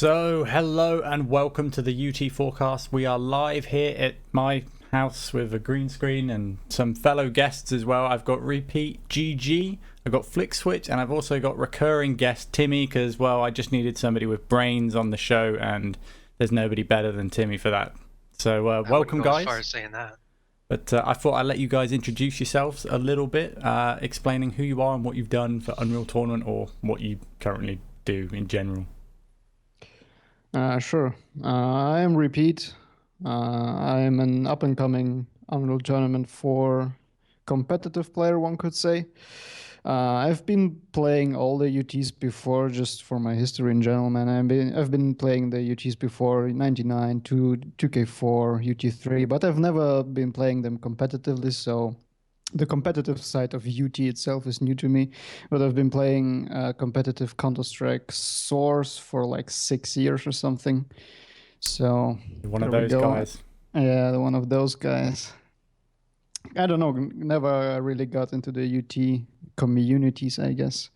So, hello and welcome to the UT Forecast. We are live here at my house with a green screen and some fellow guests as well. I've got rePeteGG, I've got flikswich, and I've also got recurring guest Timmy because, well, I just needed somebody with brains on the show and there's nobody better than Timmy for that. So, welcome, guys. As far as saying that. But I thought I'd let you guys introduce yourselves a little bit, explaining who you are and what you've done for Unreal Tournament or what you currently do in general. Sure. I am rePete. I am an up-and-coming Unreal Tournament 4 competitive player, one could say. I've been playing all the UTs before, just for my history in general, man. I've been playing the UTs before, 99, 2K4, UT3, but I've never been playing them competitively, so the competitive side of UT itself is new to me, but I've been playing competitive Counter-Strike Source for like 6 years or something. So one of those guys. Yeah, one of those guys. I don't know, never really got into the UT communities, I guess.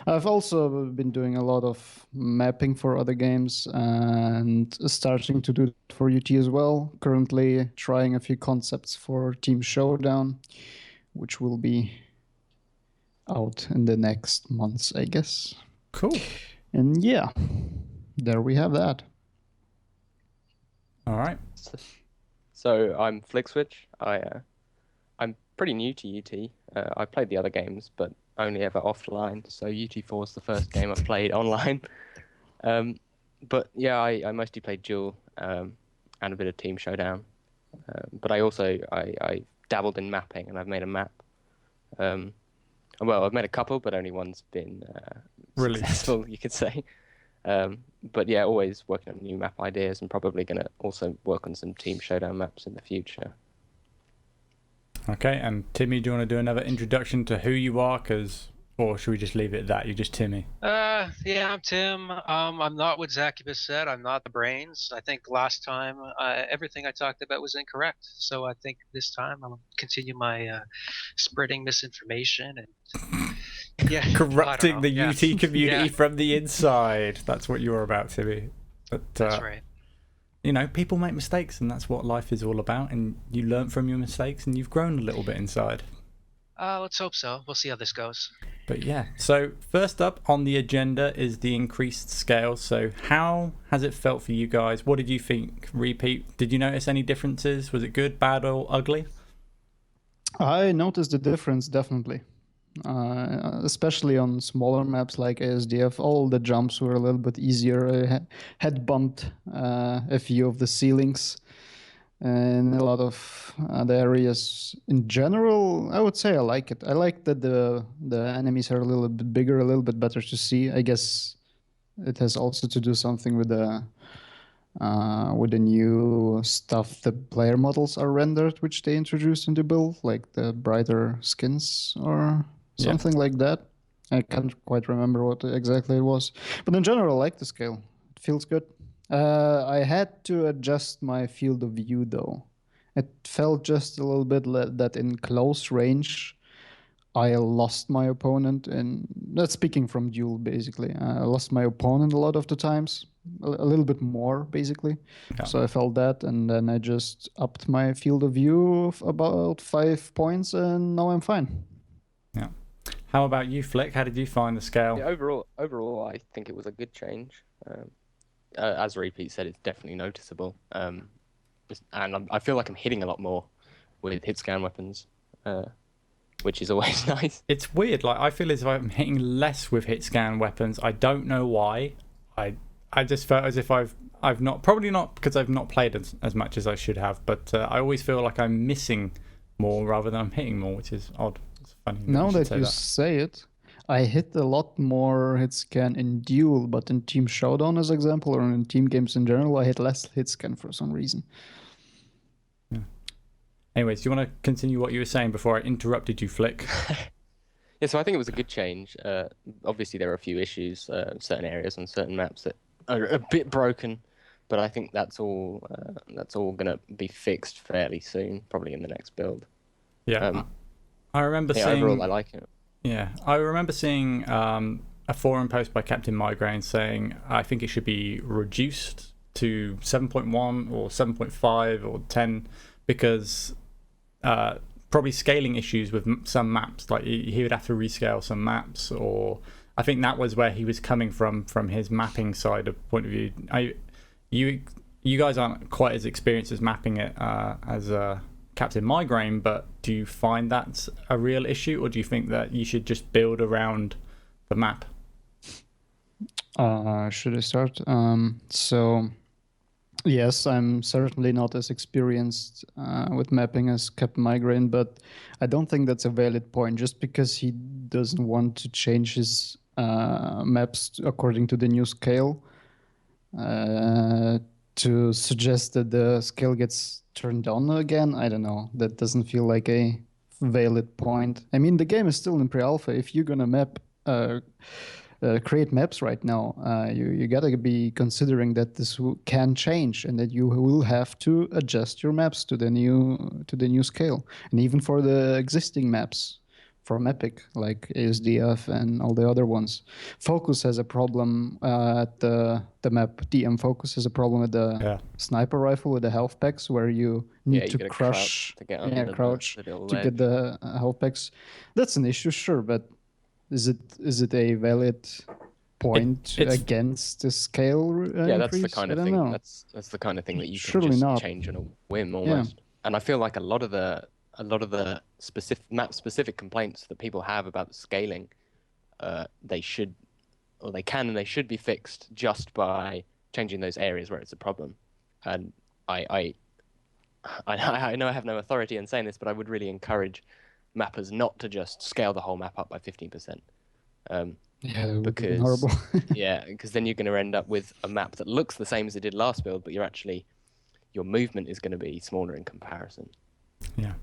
I've also been doing a lot of mapping for other games and starting to do it for UT as well. Currently trying a few concepts for Team Showdown, which will be out in the next months, I guess. Cool. And yeah, there we have that. All right. So I'm flikswich. I'm pretty new to UT. I played the other games, but only ever offline. So UT4 is the first game I've played online. But yeah, I mostly played Duel and a bit of Team Showdown. But I dabbled in mapping, and I've made a map. Well, I've made a couple, but only one's been successful, you could say. But yeah, always working on new map ideas, and probably going to also work on some Team Showdown maps in the future. Okay, and Timmy, do you want to do another introduction to who you are, or should we just leave it at that? You're just Timmy. Yeah, I'm Tim. I'm not what Zacubus said. I'm not the brains. I think last time everything I talked about was incorrect. So I think this time I'll continue my spreading misinformation and corrupting the UT community from the inside. That's what you're about, Timmy. But, that's right. You know, people make mistakes, and that's what life is all about. And you learn from your mistakes, and you've grown a little bit inside. Let's hope so. We'll see how this goes. But yeah, so first up on the agenda is the increased scale. So how has it felt for you guys? What did you think, rePete? Did you notice any differences? Was it good, bad, or ugly? I noticed the difference, definitely. Especially on smaller maps like ASDF, all the jumps were a little bit easier. I had bumped a few of the ceilings. And a lot of the areas in general, I would say I like it. I like that the enemies are a little bit bigger, a little bit better to see. I guess it has also to do something with the new stuff. The player models are rendered, which they introduced in the build, like the brighter skins or something like that. I can't quite remember what exactly it was, but in general, I like the scale. It feels good. I had to adjust my field of view, though. It felt just a little bit that in close range, I lost my opponent. And that's speaking from Duel, basically. I lost my opponent a lot of the times, a little bit more, basically. Yeah. So I felt that, and then I just upped my field of view of about 5 points, and now I'm fine. Yeah. How about you, Flick? How did you find the scale? Yeah, overall, I think it was a good change. As rePete said, it's definitely noticeable. And I feel like I'm hitting a lot more with hit scan weapons, which is always nice. It's weird. Like, I feel as if I'm hitting less with hit scan weapons. I don't know why. I just felt as if I've not, probably not because I've not played as much as I should have, but I always feel like I'm missing more rather than I'm hitting more, which is odd. It's funny. Now that you say it, I hit a lot more hit scan in Duel, but in Team Showdown, as example, or in team games in general, I hit less hit scan for some reason. Yeah. Anyways, do you want to continue what you were saying before I interrupted you, Flick? Yeah, so I think it was a good change. Obviously, there are a few issues, certain areas on certain maps that are a bit broken, but I think that's all going to be fixed fairly soon, probably in the next build. Yeah, I remember seeing. Overall, I like it. Yeah, I remember seeing a forum post by Captain Migraine saying I think it should be reduced to 7.1 or 7.5 or 10 because probably scaling issues with some maps. Like he would have to rescale some maps, or I think that was where he was coming from his mapping side of point of view. You guys aren't quite as experienced as mapping it as Captain Migraine, but do you find that's a real issue, or do you think that you should just build around the map? Should I start? So, yes, I'm certainly not as experienced with mapping as Captain Migraine, but I don't think that's a valid point. Just because he doesn't want to change his maps according to the new scale, to suggest that the scale gets turned on again, I don't know. That doesn't feel like a valid point. I mean, the game is still in pre-alpha. If you're gonna create maps right now, you gotta be considering that this can change and that you will have to adjust your maps to the new scale. And even for the existing maps from Epic, like ASDF and all the other ones, Focus has a problem at the map. DM Focus has a problem with the sniper rifle with the health packs, where you need to crouch to get the health packs. That's an issue, sure, but is it a valid point against the scale yeah, that's increase? the kind of thing. Know. That's the kind of thing that you Surely can just not. change on a whim almost. Yeah. And I feel like a lot of the specific map specific complaints that people have about the scaling, they should be fixed just by changing those areas where it's a problem. And I know I have no authority in saying this, but I would really encourage mappers not to just scale the whole map up by 15%. Yeah, because horrible. yeah, because then you're going to end up with a map that looks the same as it did last build, but your movement is going to be smaller in comparison. Yeah,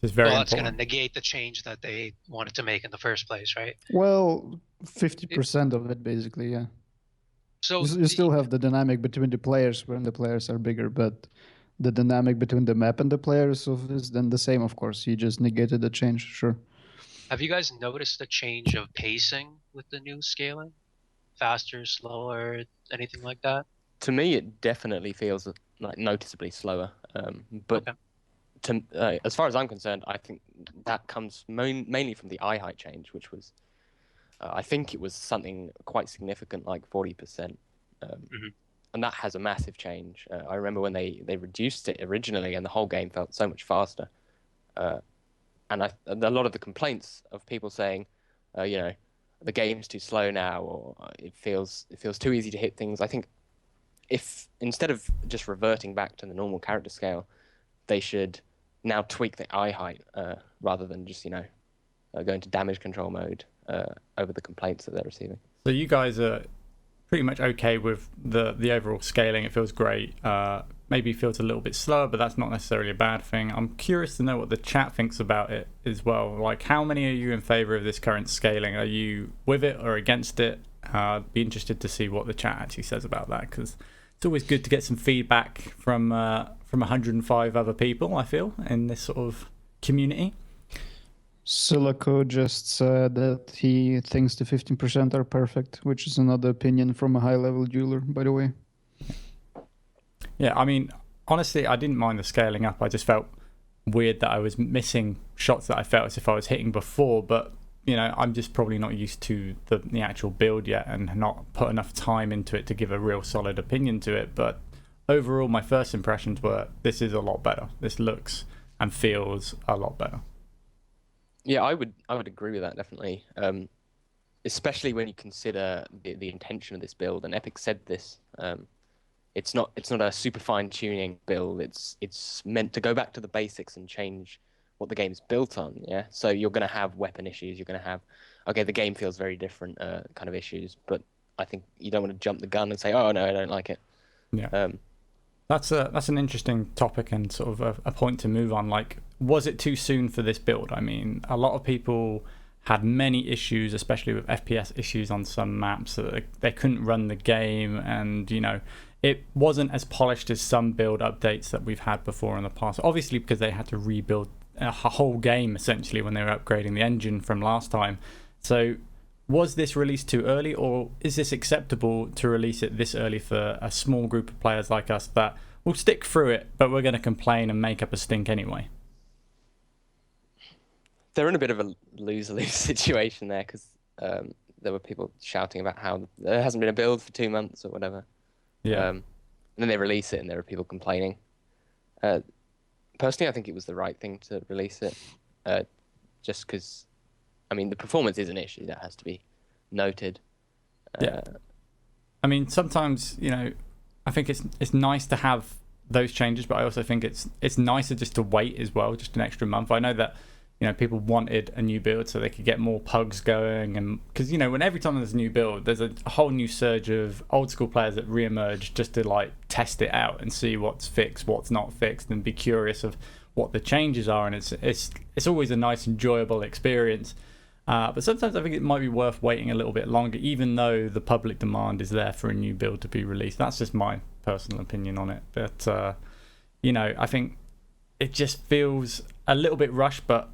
it's very well, that's going to negate the change that they wanted to make in the first place, right? Well, 50% of it, basically, yeah. So you still have the dynamic between the players when the players are bigger, but the dynamic between the map and the players is then the same, of course. You just negated the change, sure. Have you guys noticed a change of pacing with the new scaling? Faster, slower, anything like that? To me, it definitely feels like noticeably slower. But as far as I'm concerned, I think that comes mainly from the eye height change, which was, I think it was something quite significant, like 40%. And that has a massive change. I remember when they reduced it originally, and the whole game felt so much faster. And a lot of the complaints of people saying, the game's too slow now, or it feels too easy to hit things. I think if instead of just reverting back to the normal character scale, they should now tweak the eye height rather than just go into damage control mode over the complaints that they're receiving. So you guys are pretty much okay with the overall scaling. It feels great. Maybe feels a little bit slower, but that's not necessarily a bad thing. I'm curious to know what the chat thinks about it as well. Like, how many are you in favor of this current scaling? Are you with it or against it? I'd be interested to see what the chat actually says about that, because it's always good to get some feedback from 105 other people, I feel, in this sort of community. Silico just said that he thinks the 15% are perfect, which is another opinion from a high-level jeweler, by the way. Yeah, I mean, honestly, I didn't mind the scaling up. I just felt weird that I was missing shots that I felt as if I was hitting before, but I'm just probably not used to the actual build yet and not put enough time into it to give a real solid opinion to it. But overall, my first impressions were this is a lot better. This looks and feels a lot better. Yeah, I would agree with that, definitely. Especially when you consider the intention of this build, and Epic said this. It's not a super fine tuning build. It's meant to go back to the basics and change what the game's built on. Yeah, so you're going to have weapon issues. You're going to have the game feels very different kind of issues. But I think you don't want to jump the gun and say, oh no, I don't like it. Yeah. That's an interesting topic and sort of a point to move on. Like, was it too soon for this build? I mean, a lot of people had many issues, especially with FPS issues on some maps, that they couldn't run the game, and it wasn't as polished as some build updates that we've had before in the past. Obviously, because they had to rebuild a whole game essentially when they were upgrading the engine from last time. So was this released too early, or is this acceptable to release it this early for a small group of players like us that will stick through it, but we're going to complain and make up a stink anyway? They're in a bit of a lose-lose situation there, because there were people shouting about how there hasn't been a build for 2 months or whatever. Yeah. And then they release it and there are people complaining. Personally, I think it was the right thing to release it, just because, I mean, the performance is an issue that has to be noted. Yeah. I mean, sometimes, you know, I think it's nice to have those changes, but I also think it's nicer just to wait as well, just an extra month. I know that, you know, people wanted a new build so they could get more pugs going, and because, you know, when every time there's a new build, there's a whole new surge of old school players that re-emerge just to like test it out and see what's fixed, what's not fixed, and be curious of what the changes are. And it's always a nice, enjoyable experience. But sometimes I think it might be worth waiting a little bit longer, even though the public demand is there for a new build to be released. That's just my personal opinion on it. But you know, I think it just feels a little bit rushed, but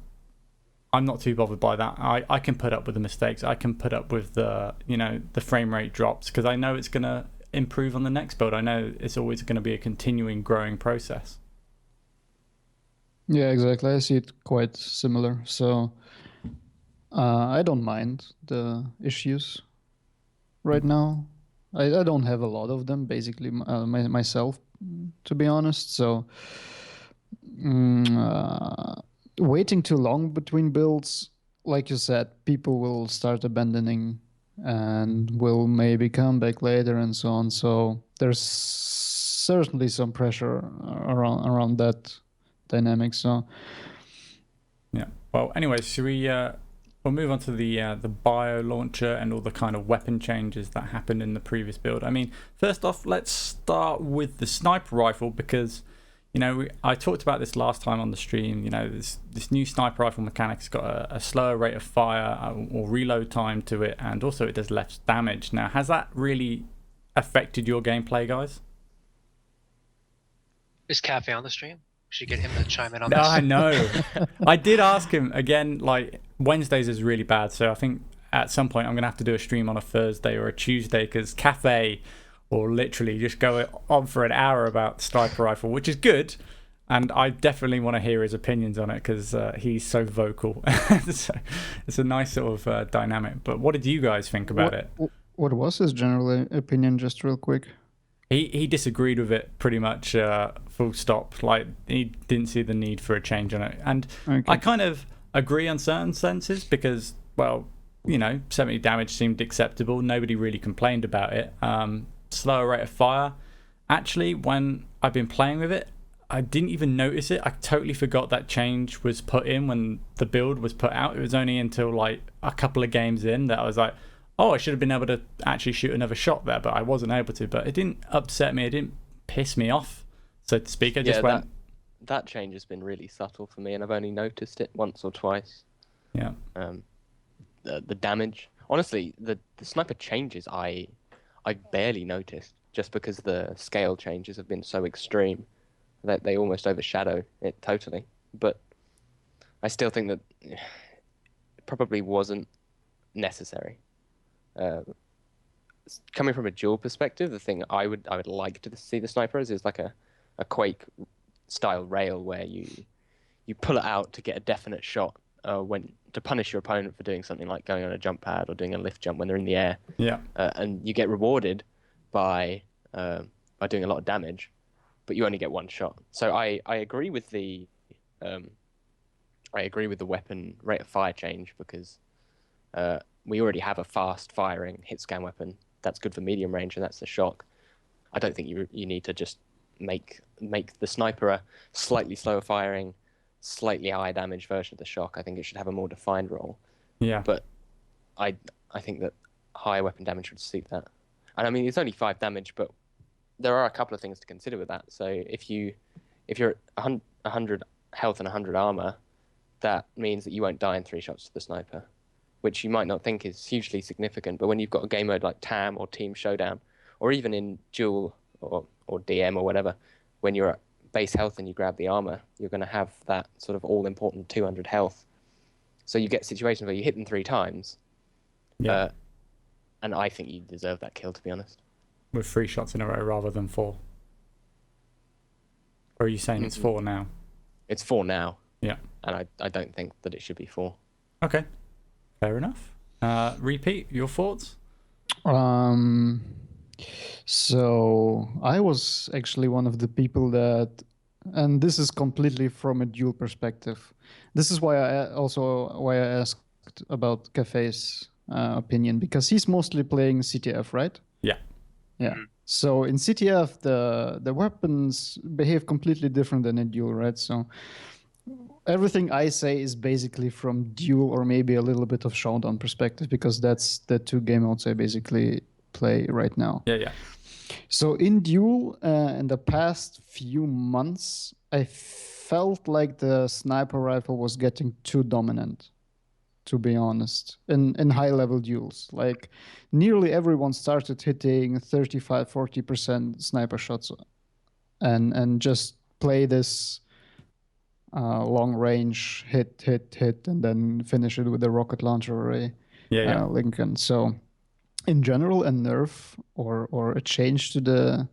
I'm not too bothered by that. I can put up with the mistakes. I can put up with the, you know, the frame rate drops, because I know it's going to improve on the next build. I know it's always going to be a continuing growing process. Yeah, exactly. I see it quite similar. So I don't mind the issues right now. I don't have a lot of them, basically, myself, to be honest. So waiting too long between builds, like you said, people will start abandoning and will maybe come back later and so on. So there's certainly some pressure around that dynamic. So yeah. Well, anyways, should we? We'll move on to the bio launcher and all the kind of weapon changes that happened in the previous build. I mean, first off, let's start with the sniper rifle, because, you know, I talked about this last time on the stream. You know, this new sniper rifle mechanic's got a slower rate of fire or reload time to it, and also it does less damage. Now, has that really affected your gameplay, guys? Is Cafe on the stream? We should get him to chime in on No, this. I know. I did ask him again. Like, Wednesdays is really bad, so I think at some point I'm gonna have to do a stream on a Thursday or a Tuesday, because Cafe will literally just go on for an hour about sniper rifle, which is good, and I definitely want to hear his opinions on it, because he's so vocal. So it's a nice sort of dynamic. But what did you guys think about it? what was his general opinion, just real quick? He disagreed with it pretty much, full stop. Like, he didn't see the need for a change on it. And Okay. I kind of agree on certain senses, because, well, you know, 70 damage seemed acceptable. Nobody really complained about it. Slower rate of fire. Actually, when I've been playing with it, I didn't even notice it. I totally forgot that change was put in when the build was put out. It was only until like a couple of games in that I was like, oh, I should have been able to actually shoot another shot there, but I wasn't able to. But it didn't upset me. It didn't piss me off, so to speak. I just went... That change has been really subtle for me, and I've only noticed it once or twice. Yeah. The damage. Honestly, the sniper changes I barely noticed, just because the scale changes have been so extreme that they almost overshadow it totally. But I still think that it probably wasn't necessary. Coming from a dual perspective, the thing I would like to see the sniper as is like a Quake style rail, where you pull it out to get a definite shot when to punish your opponent for doing something like going on a jump pad or doing a lift jump when they're in the air. Yeah. And you get rewarded by doing a lot of damage, but you only get one shot. So I agree with the weapon rate of fire change, because we already have a fast firing hit scan weapon that's good for medium range, and that's the shock. I don't think you need to just make the sniper a slightly slower firing, slightly higher damage version of the shock. I think it should have a more defined role. Yeah. But I think that higher weapon damage would suit that. And I mean, it's only 5 damage, but there are a couple of things to consider with that. So if you're 100 health and 100 armor, that means that you won't die in 3 shots to the sniper, which you might not think is hugely significant. But when you've got a game mode like TAM or Team Showdown, or even in Duel or DM or whatever, when you're at base health and you grab the armor, you're going to have that sort of all-important 200 health. So you get situations where you hit them 3 times, Yeah. And I think you deserve that kill, to be honest. With 3 shots in a row rather than 4. Or are you saying it's 4 now? It's 4 now. Yeah. And I don't think that it should be 4. Okay. Fair enough. rePete, your thoughts? So I was actually one of the people that, and this is completely from a dual perspective. This is why I asked about Cafe's opinion, because he's mostly playing CTF, right? Yeah. Yeah. So in CTF, the weapons behave completely different than in duel, right? So everything I say is basically from duel or maybe a little bit of showdown perspective, because that's the 2 game modes I basically play right now. Yeah. So in duel, in the past few months, I felt like the sniper rifle was getting too dominant, to be honest, in high-level duels. Like, nearly everyone started hitting 35-40% sniper shots and just play this long range hit, and then finish it with a rocket launcher or a Lincoln. So in general, a nerf or a change to the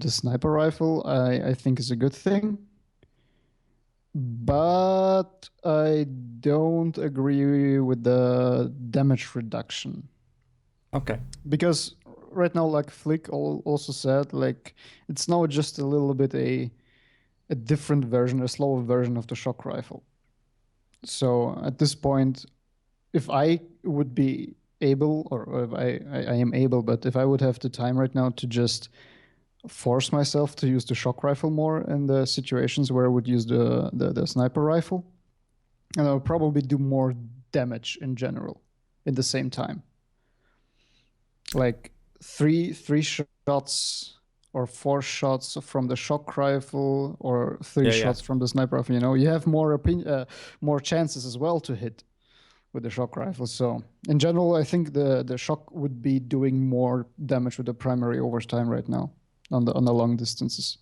sniper rifle, I think is a good thing. But I don't agree with the damage reduction. Okay. Because right now, like Flick also said, like it's now just a little bit a different version, a slower version of the shock rifle. So at this point, if I would be able, or if I am able, but if I would have the time right now to just force myself to use the shock rifle more in the situations where I would use the sniper rifle, and I would probably do more damage in general in the same time. Like three shots or 4 shots from the shock rifle or 3 shots from the sniper rifle. You know, you have more chances as well to hit with the shock rifle. So in general, I think the shock would be doing more damage with the primary over time right now on the long distances.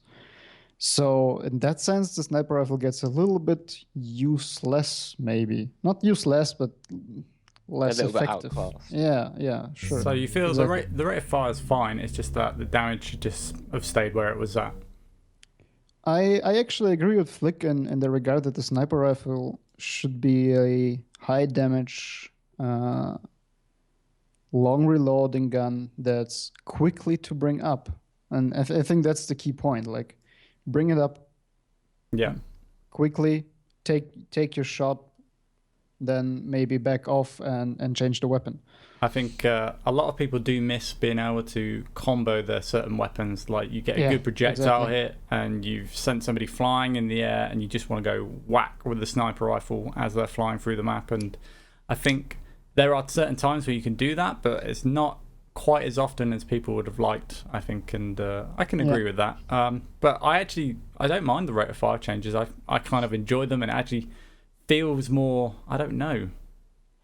So in that sense, the sniper rifle gets a little bit useless, maybe not useless, but less a little effective. Bit outclassed. Yeah, sure. So you feel the rate of fire is fine. It's just that the damage should just have stayed where it was at. I actually agree with Flick in the regard that the sniper rifle should be a high damage, long reloading gun that's quickly to bring up. And I think that's the key point. Like, bring it up. Yeah. Quickly, take your shot, then maybe back off and change the weapon. I think a lot of people do miss being able to combo their certain weapons. Like, you get a good projectile hit and you've sent somebody flying in the air and you just want to go whack with the sniper rifle as they're flying through the map. And I think there are certain times where you can do that, but it's not quite as often as people would have liked, I think, and I can agree with that. But I don't mind the rate of fire changes. I kind of enjoy them, and it actually feels more, I don't know,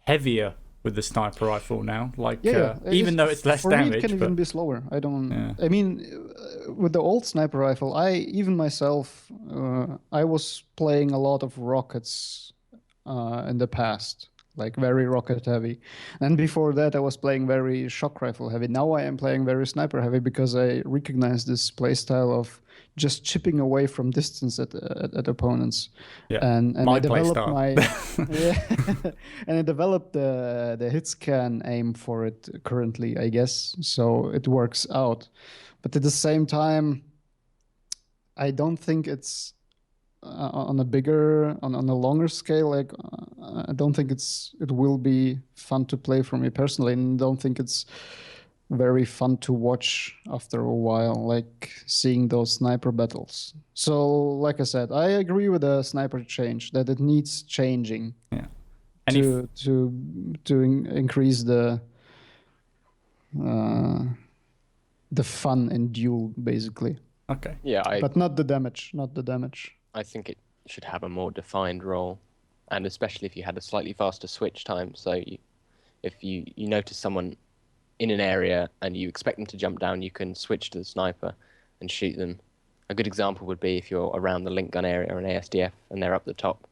heavier with the sniper rifle now. Like, even though it's less damage. For me, it can even be slower. I mean, with the old sniper rifle, even myself, I was playing a lot of rockets in the past. Like very rocket heavy. And before that, I was playing very shock rifle heavy. Now I am playing very sniper heavy because I recognize this playstyle of just chipping away from distance at opponents. Yeah. And I developed and I developed the hit scan aim for it currently, I guess. So it works out. But at the same time, I don't think it's on a longer scale. Like, I don't think it will be fun to play for me personally, and don't think it's very fun to watch after a while, like seeing those sniper battles. So, like I said, I agree with the sniper change, that it needs changing. Yeah. To increase the fun in duel, basically. Okay. Yeah, but not the damage. I think it should have a more defined role, and especially if you had a slightly faster switch time. So if you notice someone in an area and you expect them to jump down, you can switch to the sniper and shoot them. A good example would be if you're around the link gun area or an ASDF and they're up the top.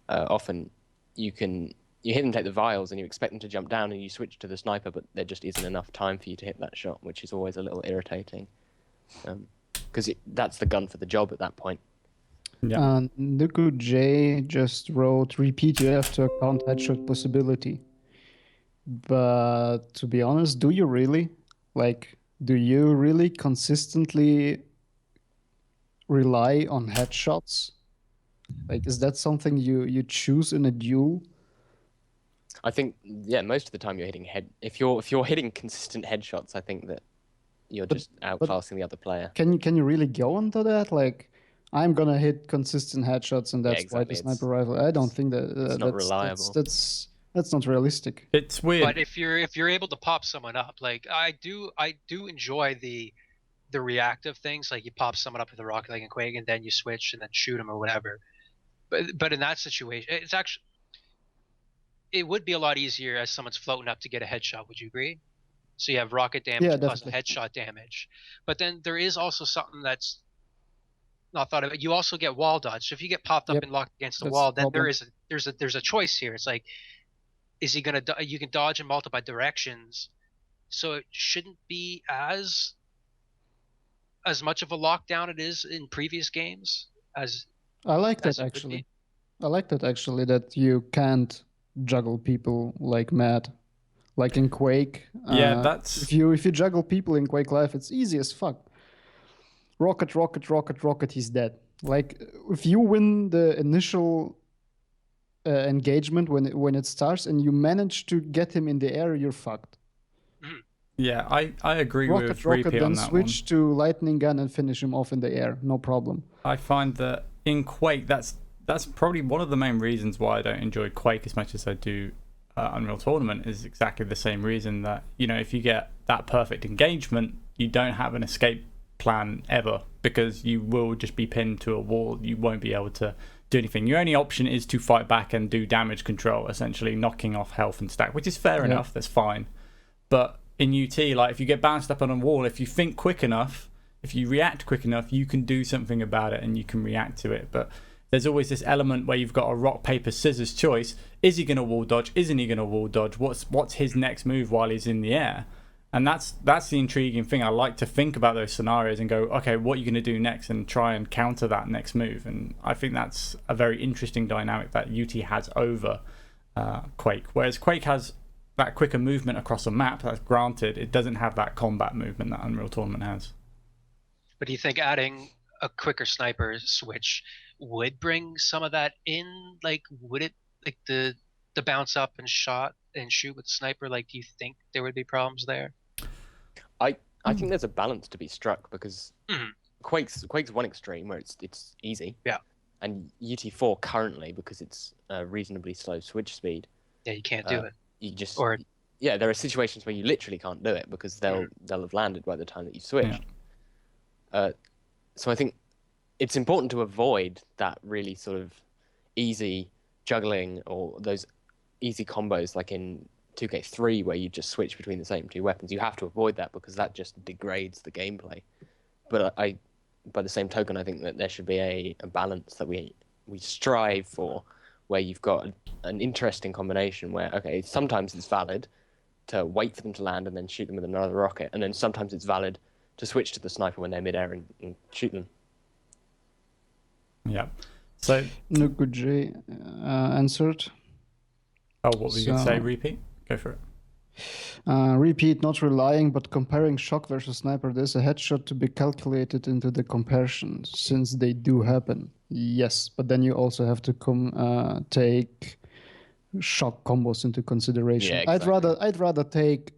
Often you can you hit them take the vials and you expect them to jump down and you switch to the sniper, but there just isn't enough time for you to hit that shot, which is always a little irritating. Because that's the gun for the job at that point. Yeah. Nuku J just wrote, repeat, you have to account headshot possibility. But to be honest, do you really? Like, do you really consistently rely on headshots? Like, is that something you choose in a duel? I think, yeah, most of the time you're hitting if you're hitting consistent headshots, I think that you're just outclassing the other player. Can you really go into that? Like, I'm gonna hit consistent headshots, and that's why the exactly. sniper rifle. I don't think that It's not reliable. That's not realistic. It's weird. But if you're able to pop someone up, like I do enjoy the reactive things, like you pop someone up with a rocket like in Quake, and then you switch and then shoot them or whatever. But in that situation, it would be a lot easier as someone's floating up to get a headshot. Would you agree? So you have rocket damage plus headshot damage. But then there is also something that's not thought of. You also get wall dodge. So if you get popped up and locked against the wall, then there's a choice here. It's like, is he gonna? You can dodge in multiple directions, so it shouldn't be as much of a lockdown it is in previous games. I like that actually. I like that actually, that you can't juggle people like mad. Like in Quake. Yeah, that's... If you juggle people in Quake Live, it's easy as fuck. Rocket, he's dead. Like, if you win the initial engagement when it starts and you manage to get him in the air, you're fucked. Yeah, I agree with Rocket, rePete then on that switch to lightning gun and finish him off in the air. No problem. I find that in Quake, that's probably one of the main reasons why I don't enjoy Quake as much as I do Unreal Tournament, is exactly the same reason that, you know, if you get that perfect engagement, you don't have an escape plan ever, because you will just be pinned to a wall. You won't be able to do anything. Your only option is to fight back and do damage control, essentially knocking off health and stack, which is fair enough. That's fine. But in UT, like, if you get bounced up on a wall, if you think quick enough, if you react quick enough, you can do something about it and you can react to it. But there's always this element where you've got a rock, paper, scissors choice. Is he going to wall dodge? Isn't he going to wall dodge? What's his next move while he's in the air? And that's the intriguing thing. I like to think about those scenarios and go, okay, what are you going to do next, and try and counter that next move. And I think that's a very interesting dynamic that UT has over Quake. Whereas Quake has that quicker movement across a map. That's granted. It doesn't have that combat movement that Unreal Tournament has. But do you think adding a quicker sniper switch would bring some of that in? Like, would it, like the bounce up and shot and shoot with sniper? Like, do you think there would be problems there? I think there's a balance to be struck, because Quake's one extreme where it's easy. Yeah. And UT4 currently, because it's a reasonably slow switch speed. Yeah, you can't do it. You just or there are situations where you literally can't do it because they'll have landed by the time that you've switched. Yeah. So I think it's important to avoid that really sort of easy juggling or those easy combos like in 2K3 where you just switch between the same two weapons. You have to avoid that because that just degrades the gameplay. But by the same token, I think that there should be a balance that we strive for, where you've got an interesting combination where, okay, sometimes it's valid to wait for them to land and then shoot them with another rocket, and then sometimes it's valid to switch to the sniper when they're midair and shoot them. Yeah. So Nuku J answered. Oh, what were you going to say? rePete? Go for it. rePete, not relying, but comparing shock versus sniper. There's a headshot to be calculated into the comparison, since they do happen. Yes, but then you also have to take shock combos into consideration. Yeah, exactly. I'd rather take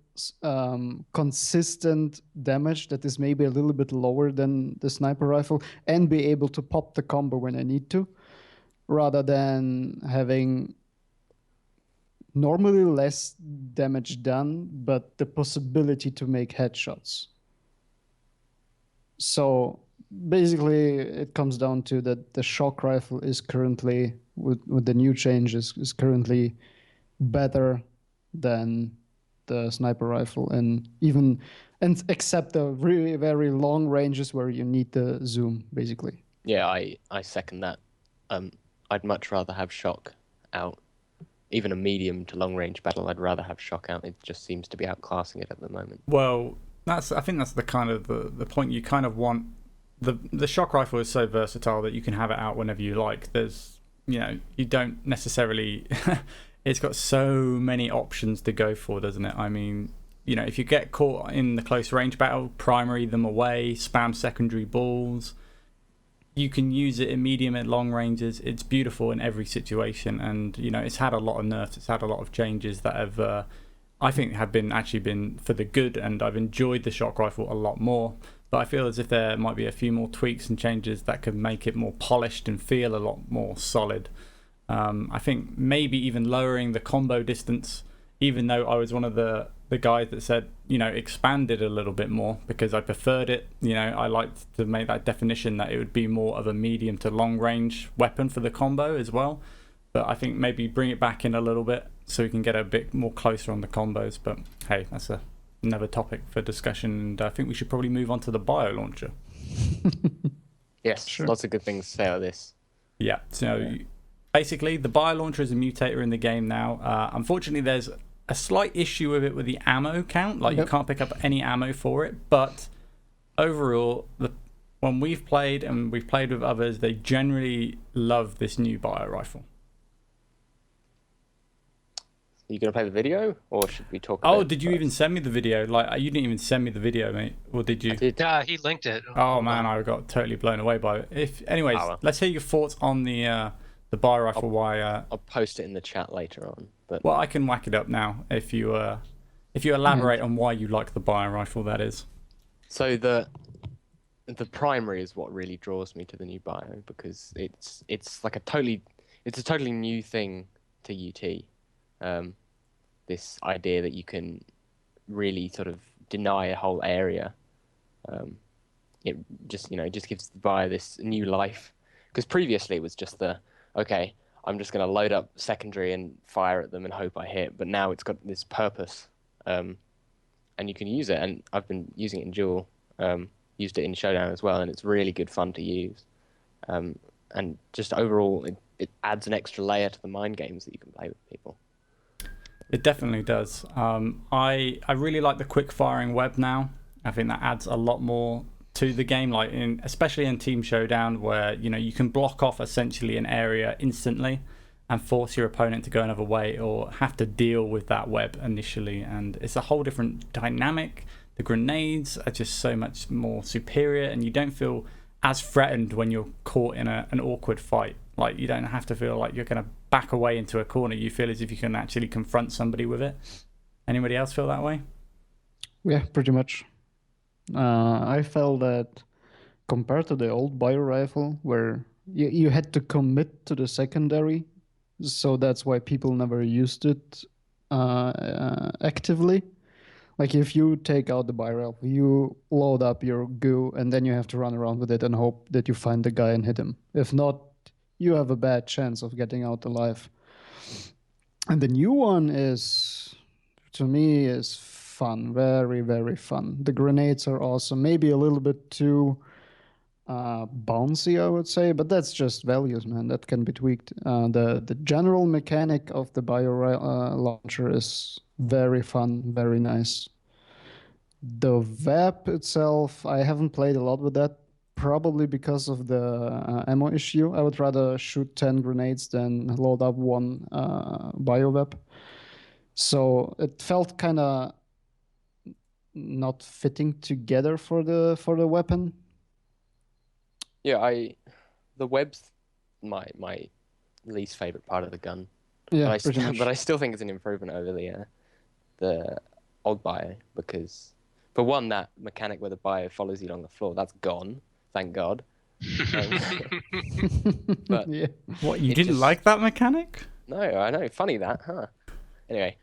consistent damage that is maybe a little bit lower than the sniper rifle and be able to pop the combo when I need to, rather than having normally less damage done, but the possibility to make headshots. So basically, it comes down to that the shock rifle is currently, with the new changes, is currently better than the sniper rifle, and except the really very long ranges where you need the zoom, basically. Yeah, I second that. I'd much rather have shock out even a medium to long range battle, I'd rather have shock out. It just seems to be outclassing it at the moment. Well, I think that's the kind of the point you kind of want. The shock rifle is so versatile that you can have it out whenever you like. There's, you don't necessarily. It's got so many options to go for, doesn't it? I mean, if you get caught in the close range battle, primary them away, spam secondary balls. You can use it in medium and long ranges. It's beautiful in every situation, and it's had a lot of nerfs. It's had a lot of changes that have, I think, have actually been for the good, and I've enjoyed the shock rifle a lot more. But I feel as if there might be a few more tweaks and changes that could make it more polished and feel a lot more solid. I think maybe even lowering the combo distance, even though I was one of the guys that said, expand it a little bit more, because I preferred it. I liked to make that definition that it would be more of a medium to long range weapon for the combo as well. But I think maybe bring it back in a little bit so we can get a bit more closer on the combos. But hey, that's another topic for discussion, and I think we should probably move on to the bio launcher. Yes, sure. Lots of good things to say about this. Yeah, so basically the bio launcher is a mutator in the game now. Unfortunately, there's a slight issue with it with the ammo count. You can't pick up any ammo for it. But overall, when we've played and we've played with others, they generally love this new bio rifle. Are you going to play the video, or should we talk about it? Did you even send me the video? You didn't even send me the video, mate. Or did you? I did. Yeah, he linked it. Oh, man, I got totally blown away by it. Anyways, let's hear your thoughts on the bio rifle. I'll post it in the chat later on. But I can whack it up now if you elaborate on why you like the bio rifle. That is. So the primary is what really draws me to the new bio, because it's a totally new thing to UT. This idea that you can really sort of deny a whole area. It just gives the bio this new life, because previously it was just I'm just going to load up secondary and fire at them and hope I hit. But now it's got this purpose, and you can use it. And I've been using it in Duel, used it in Showdown as well, and it's really good fun to use. And just overall, it adds an extra layer to the mind games that you can play with people. It definitely does. I really like the quick firing web now. I think that adds a lot more to the game, especially in Team Showdown, where you can block off essentially an area instantly and force your opponent to go another way, or have to deal with that web initially, and it's a whole different dynamic. The grenades are just so much more superior, and you don't feel as threatened when you're caught in an awkward fight. You don't have to feel like you're going to back away into a corner. You feel as if you can actually confront somebody with it. Anybody else feel that way? Yeah, pretty much. I felt that compared to the old bio rifle, where you had to commit to the secondary, so that's why people never used it actively. If you take out the bio rifle, you load up your goo, and then you have to run around with it and hope that you find the guy and hit him. If not, you have a bad chance of getting out alive. And the new one to me, is fun. Very, very fun. The grenades are awesome. Maybe a little bit too bouncy, I would say, but that's just values, man. That can be tweaked. The general mechanic of the bio launcher is very fun, very nice. The VAP itself, I haven't played a lot with that, probably because of the ammo issue. I would rather shoot 10 grenades than load up one bio VAP. So it felt kind of not fitting together for the weapon. Yeah, the web's my least favorite part of the gun. Yeah, but I still think it's an improvement over the old bio, because for one, that mechanic where the bio follows you along the floor, that's gone, thank God. But yeah. What, you didn't like that mechanic? No, I know, funny that, huh? Anyway,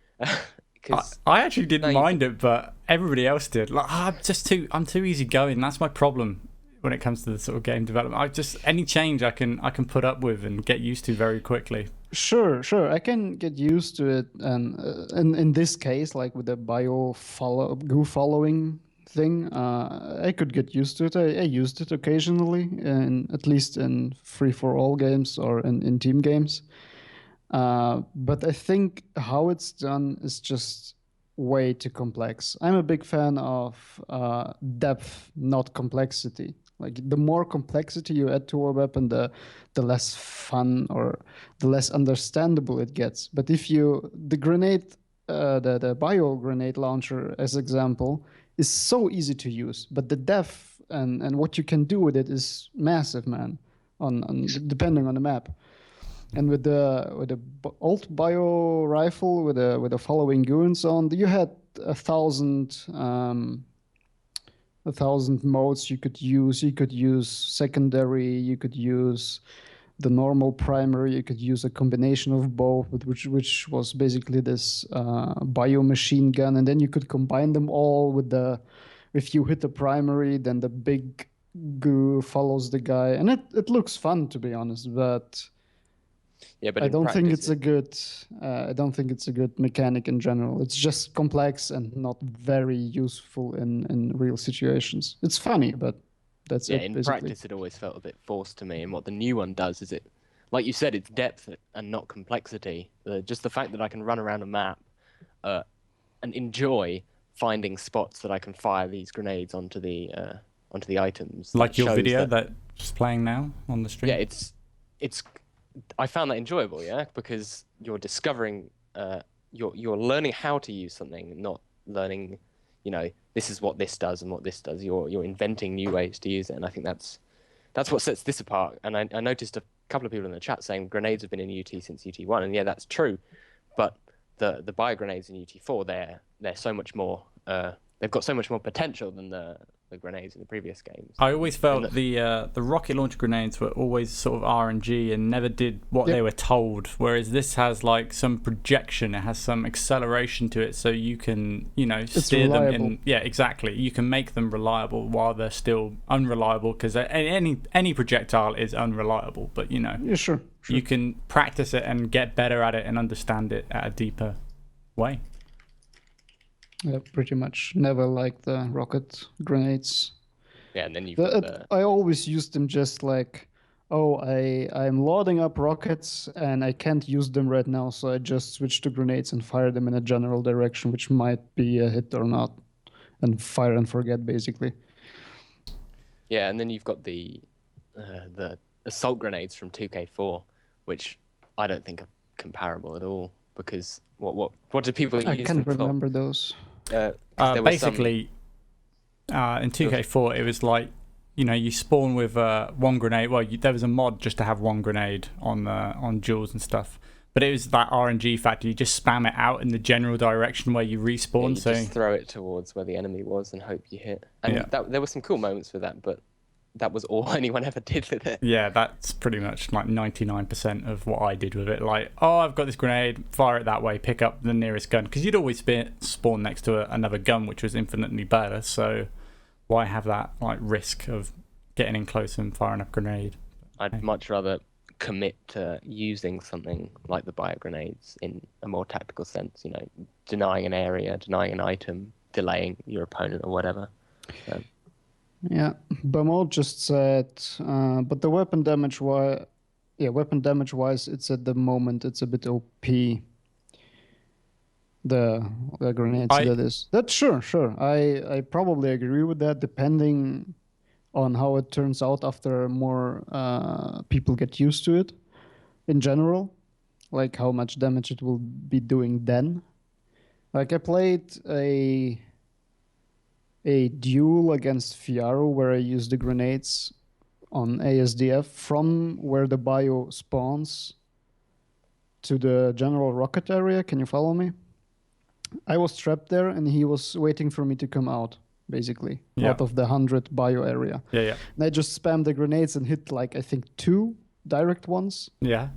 I actually didn't mind it, but everybody else did. I'm too easygoing. That's my problem when it comes to the sort of game development. Any change I can put up with and get used to very quickly. Sure. I can get used to it, and in this case, with the goo following thing, I could get used to it. I used it occasionally, at least in free-for-all games or in team games. But I think how it's done is just way too complex. I'm a big fan of depth, not complexity. Like the more complexity you add to a weapon, the less fun or the less understandable it gets. But if you the grenade, the bio grenade launcher, as example, is so easy to use, but the depth and what you can do with it is massive, man. On depending on the map. And with the old bio rifle with the following goons on, you had 1,000 modes you could use. You could use secondary. You could use the normal primary. You could use a combination of both, which was basically this bio machine gun, and then you could combine them all with the. If you hit the primary, then the big goo follows the guy, and it looks fun, to be honest, but. Yeah, but I in don't think practice, it's a good. I don't think it's a good mechanic in general. It's just complex and not very useful in real situations. It's funny, but that's yeah, it in basically. practice, it always felt a bit forced to me. And what the new one does is it, like you said, it's depth and not complexity. Just the fact that I can run around a map and enjoy finding spots that I can fire these grenades onto the items. Like that your shows video that, that's playing now on the stream. yeah, it's. I found that enjoyable, yeah, because you're discovering, you're learning how to use something, not learning, this is what this does and what this does. You're inventing new ways to use it, and I think that's what sets this apart. And I noticed a couple of people in the chat saying grenades have been in UT since UT1, and yeah, that's true. But the bio grenades in UT4, they're so much more. They've got so much more potential than the grenades in the previous games. I always felt the rocket launch grenades were always sort of RNG and never did what they were told. Whereas this has like some projection, it has some acceleration to it, so you can steer them in. Yeah, exactly. You can make them reliable while they're still unreliable, because any projectile is unreliable. But Yeah, sure. you can practice it and get better at it and understand it at a deeper way. Yeah, pretty much. Never liked the rocket grenades. Yeah, and then you've I always used them just like, oh, I'm loading up rockets and I can't use them right now, so I just switch to grenades and fire them in a general direction, which might be a hit or not, and fire and forget, basically. Yeah, and then you've got the assault grenades from 2K4, which I don't think are comparable at all, because what do people use them for? I can't remember those. Basically, in 2K4, it was like, you spawn with one grenade. Well, there was a mod just to have one grenade on duels and stuff. But it was that RNG factor. You just spam it out in the general direction where you respawn. Yeah, you just throw it towards where the enemy was and hope you hit. And there were some cool moments with that, but that was all anyone ever did with it. Yeah, that's pretty much like 99% of what I did with it. Like, oh, I've got this grenade, fire it that way, pick up the nearest gun. Because you'd always spawn next to another gun, which was infinitely better. So why have that like risk of getting in close and firing a grenade? I'd much rather commit to using something like the bio grenades in a more tactical sense, denying an area, denying an item, delaying your opponent or whatever. Yeah, Bamol just said, but the weapon damage wise, it's at the moment it's a bit OP. The grenades, that is. That's sure. I probably agree with that, depending on how it turns out after more people get used to it. In general, like how much damage it will be doing then. Like I played a duel against Fiaro where I used the grenades on ASDF from where the bio spawns to the general rocket area. Can you follow me? I was trapped there and he was waiting for me to come out, basically, out of the 100 bio area. Yeah. And I just spammed the grenades and hit like, I think 2 direct ones. Yeah.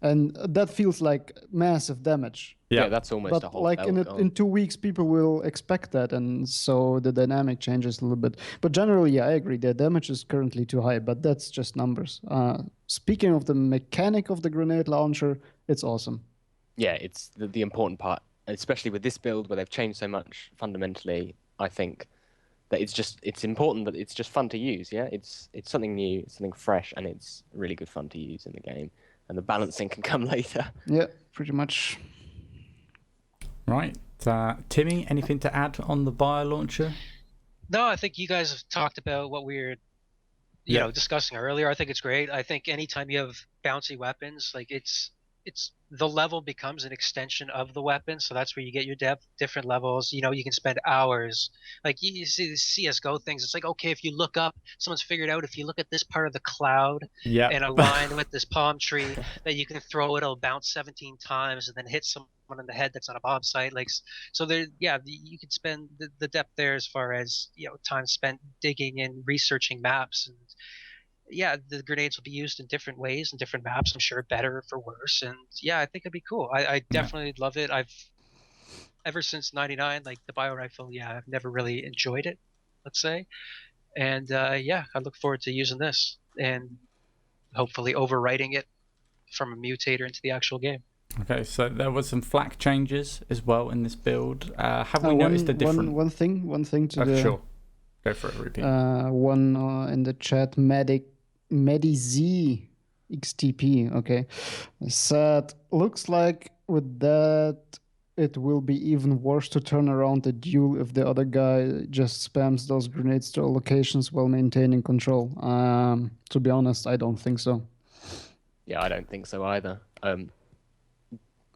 And that feels like massive damage. Yeah, that's almost a whole like in 2 weeks, people will expect that, and so the dynamic changes a little bit. But generally, I agree. The damage is currently too high, but that's just numbers. Speaking of the mechanic of the grenade launcher, it's awesome. Yeah, it's the important part, especially with this build where they've changed so much fundamentally. I think that it's important that it's just fun to use. Yeah, it's something new, it's something fresh, and it's really good fun to use in the game. and the balancing can come later. Yeah, pretty much. Right. Timmy, anything to add on the bio launcher? No, I think you guys have talked about what we're discussing earlier. I think it's great. I think anytime you have bouncy weapons, like it's the level becomes an extension of the weapon, so that's where you get your depth, different levels. You can spend hours. Like you see the CS:GO things. It's like, okay, if you look up, someone's figured out if you look at this part of the cloud Yeah. and align with this palm tree, that you can throw it, it'll bounce 17 times and then hit someone in the head that's on a bomb site. Like, so there, yeah, you could spend the depth there as far as time spent digging and researching maps. And yeah, the grenades will be used in different ways in different maps, I'm sure, better for worse. And yeah, I think it'd be cool. I definitely love it. I've ever since 99, like the bio rifle, yeah, I've never really enjoyed it, let's say. And yeah, I look forward to using this and hopefully overwriting it from a mutator into the actual game. Okay, so there was some flak changes as well in this build. Have we noticed a different? One thing to the Sure, go for it, repeat. one in the chat, MediZ XTP. Okay, said looks like with that it will be even worse to turn around the duel if the other guy just spams those grenades to all locations while maintaining control. To be honest, I don't think so. Yeah, I don't think so either.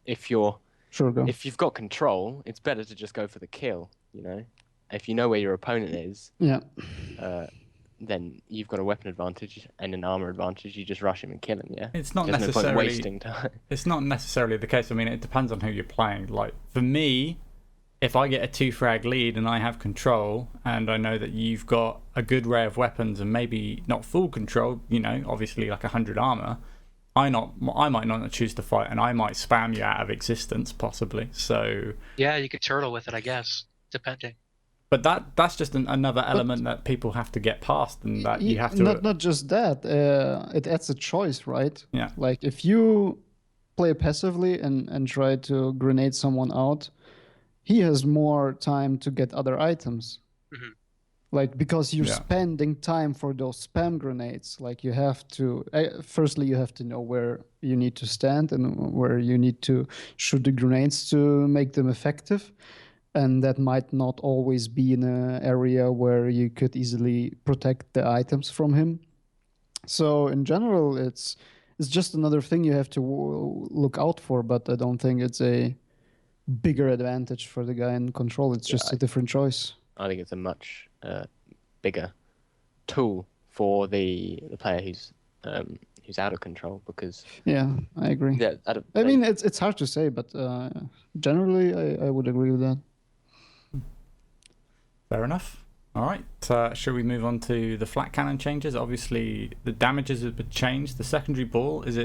If you've got control, it's better to just go for the kill. If you know where your opponent is, yeah, then you've got a weapon advantage and an armor advantage. You just rush him and kill him. Yeah, it's not There's no necessarily point wasting time. It's not necessarily the case. I mean, it depends on who you're playing. Like for me, if I get a 2-frag lead and I have control, and I know that you've got a good array of weapons and maybe not full control, obviously like 100 armor, I might not choose to fight, and I might spam you out of existence possibly. So yeah, you could turtle with it, I guess, depending. But that's just another element that people have to get past, and that you have to. Not just that. It adds a choice, right? Yeah. Like if you play passively and try to grenade someone out, he has more time to get other items. Mm-hmm. Like because you're spending time for those spam grenades. Like you have to. Firstly, you have to know where you need to stand and where you need to shoot the grenades to make them effective. And that might not always be in an area where you could easily protect the items from him. So in general, it's just another thing you have to look out for, but I don't think it's a bigger advantage for the guy in control. It's just a different choice. I think it's a much bigger tool for the player who's out of control, because yeah, I agree. Yeah, I mean, it's hard to say, but generally I would agree with that. Fair enough. All right. Should we move on to the flat cannon changes? Obviously, the damages have been changed. The secondary ball, was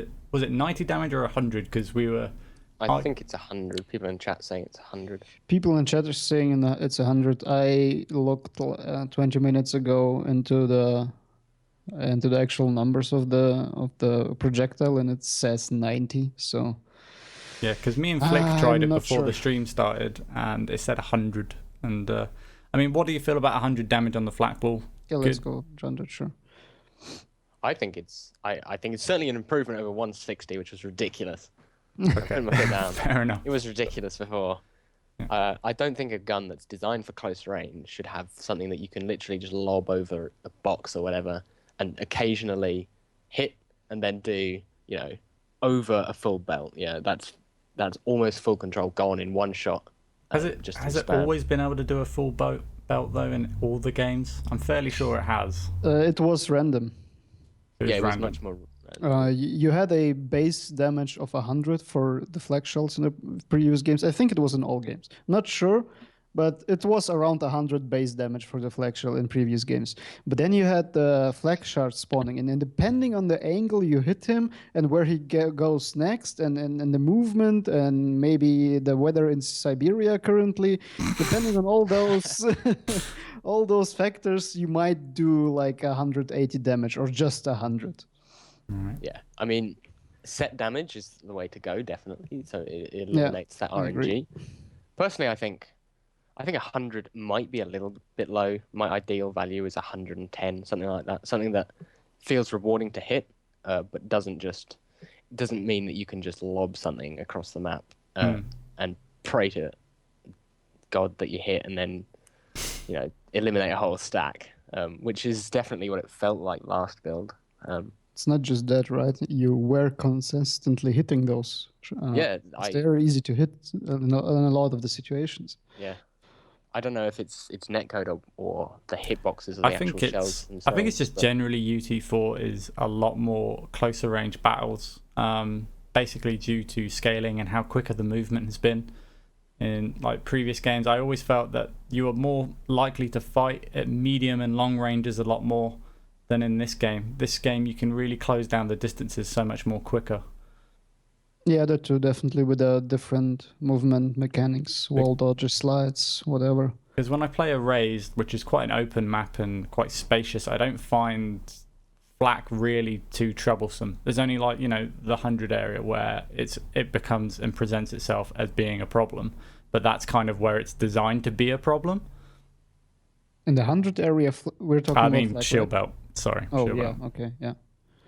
it 90 damage or 100? Because we were. I think it's 100. People in chat saying it's 100. People in chat are saying it's 100. I looked 20 minutes ago into the actual numbers of the projectile, and it says 90. So. Yeah, because me and Flick tried it before sure. the stream started, and it said 100. And I mean, what do you feel about 100 damage on the flat ball? Yeah, let's go 100, sure. I think it's certainly an improvement over 160, which was ridiculous. Okay, down. Fair enough. It was ridiculous before. Yeah. I don't think a gun that's designed for close range should have something that you can literally just lob over a box or whatever and occasionally hit and then do, over a full belt. Yeah, that's almost full control gone in one shot. Has it always been able to do a full belt though in all the games? I'm fairly sure it has. It was random. It was much more. You had a base damage of 100 for the flak shells in the previous games. I think it was in all games. Not sure, but it was around 100 base damage for the flak shell in previous games. But then you had the flak shard spawning, and then depending on the angle you hit him and where he goes next, and the movement, and maybe the weather in Siberia currently, depending on all those all those factors, you might do like 180 damage or just 100. Right. Yeah, I mean, set damage is the way to go, definitely. So it eliminates that RNG. Personally, I think 100 might be a little bit low. My ideal value is 110, something like that. Something that feels rewarding to hit, but doesn't just doesn't mean that you can just lob something across the map Hmm. and pray to God that you hit and then, eliminate a whole stack, which is definitely what it felt like last build. It's not just that, right? You were consistently hitting those. It's very easy to hit in a lot of the situations. Yeah. I don't know if it's netcode or the hitboxes of the I actual think shells themselves. I think it's just generally UT4 is a lot more closer range battles, basically due to scaling and how quicker the movement has been. In like previous games, I always felt that you were more likely to fight at medium and long ranges a lot more than in this game. This game, you can really close down the distances so much more quicker. Yeah, that too, definitely with the different movement mechanics, wall dodges, slides, whatever. Because when I play a raised, which is quite an open map and quite spacious, I don't find flak really too troublesome. There's only like, the 100 area where it becomes and presents itself as being a problem, but that's kind of where it's designed to be a problem. In the 100 area, we're talking I mean, about shield belt. Sorry. Oh, shield yeah, belt. okay, yeah.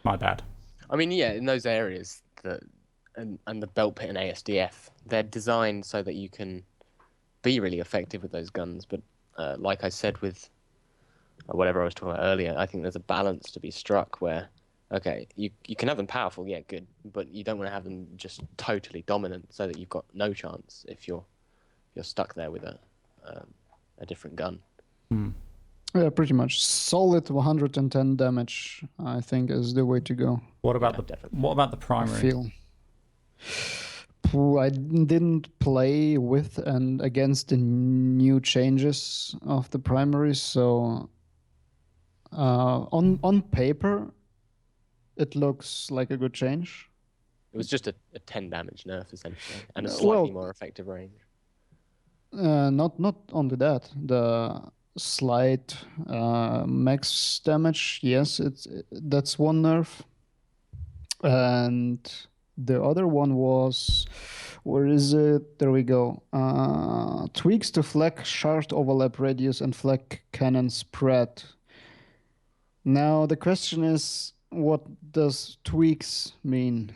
My bad. I mean, yeah, in those areas, and the belt pit and ASDF, they're designed so that you can be really effective with those guns. But like I said with whatever I was talking about earlier, I think there's a balance to be struck where, okay, you can have them powerful, yeah, good, but you don't want to have them just totally dominant so that you've got no chance if you're stuck there with a different gun. Yeah, pretty much. Solid 110 damage, I think, is the way to go. What about the primary? I feel. I didn't play with and against the new changes of the primary, so on paper, it looks like a good change. It was just a 10 damage nerf, essentially, and a slightly more effective range. Not only that, the slight max damage, yes, that's one nerf. And the other one was, where is it? There we go. Tweaks to flak shard overlap radius and flak cannon spread. Now the question is, what does tweaks mean?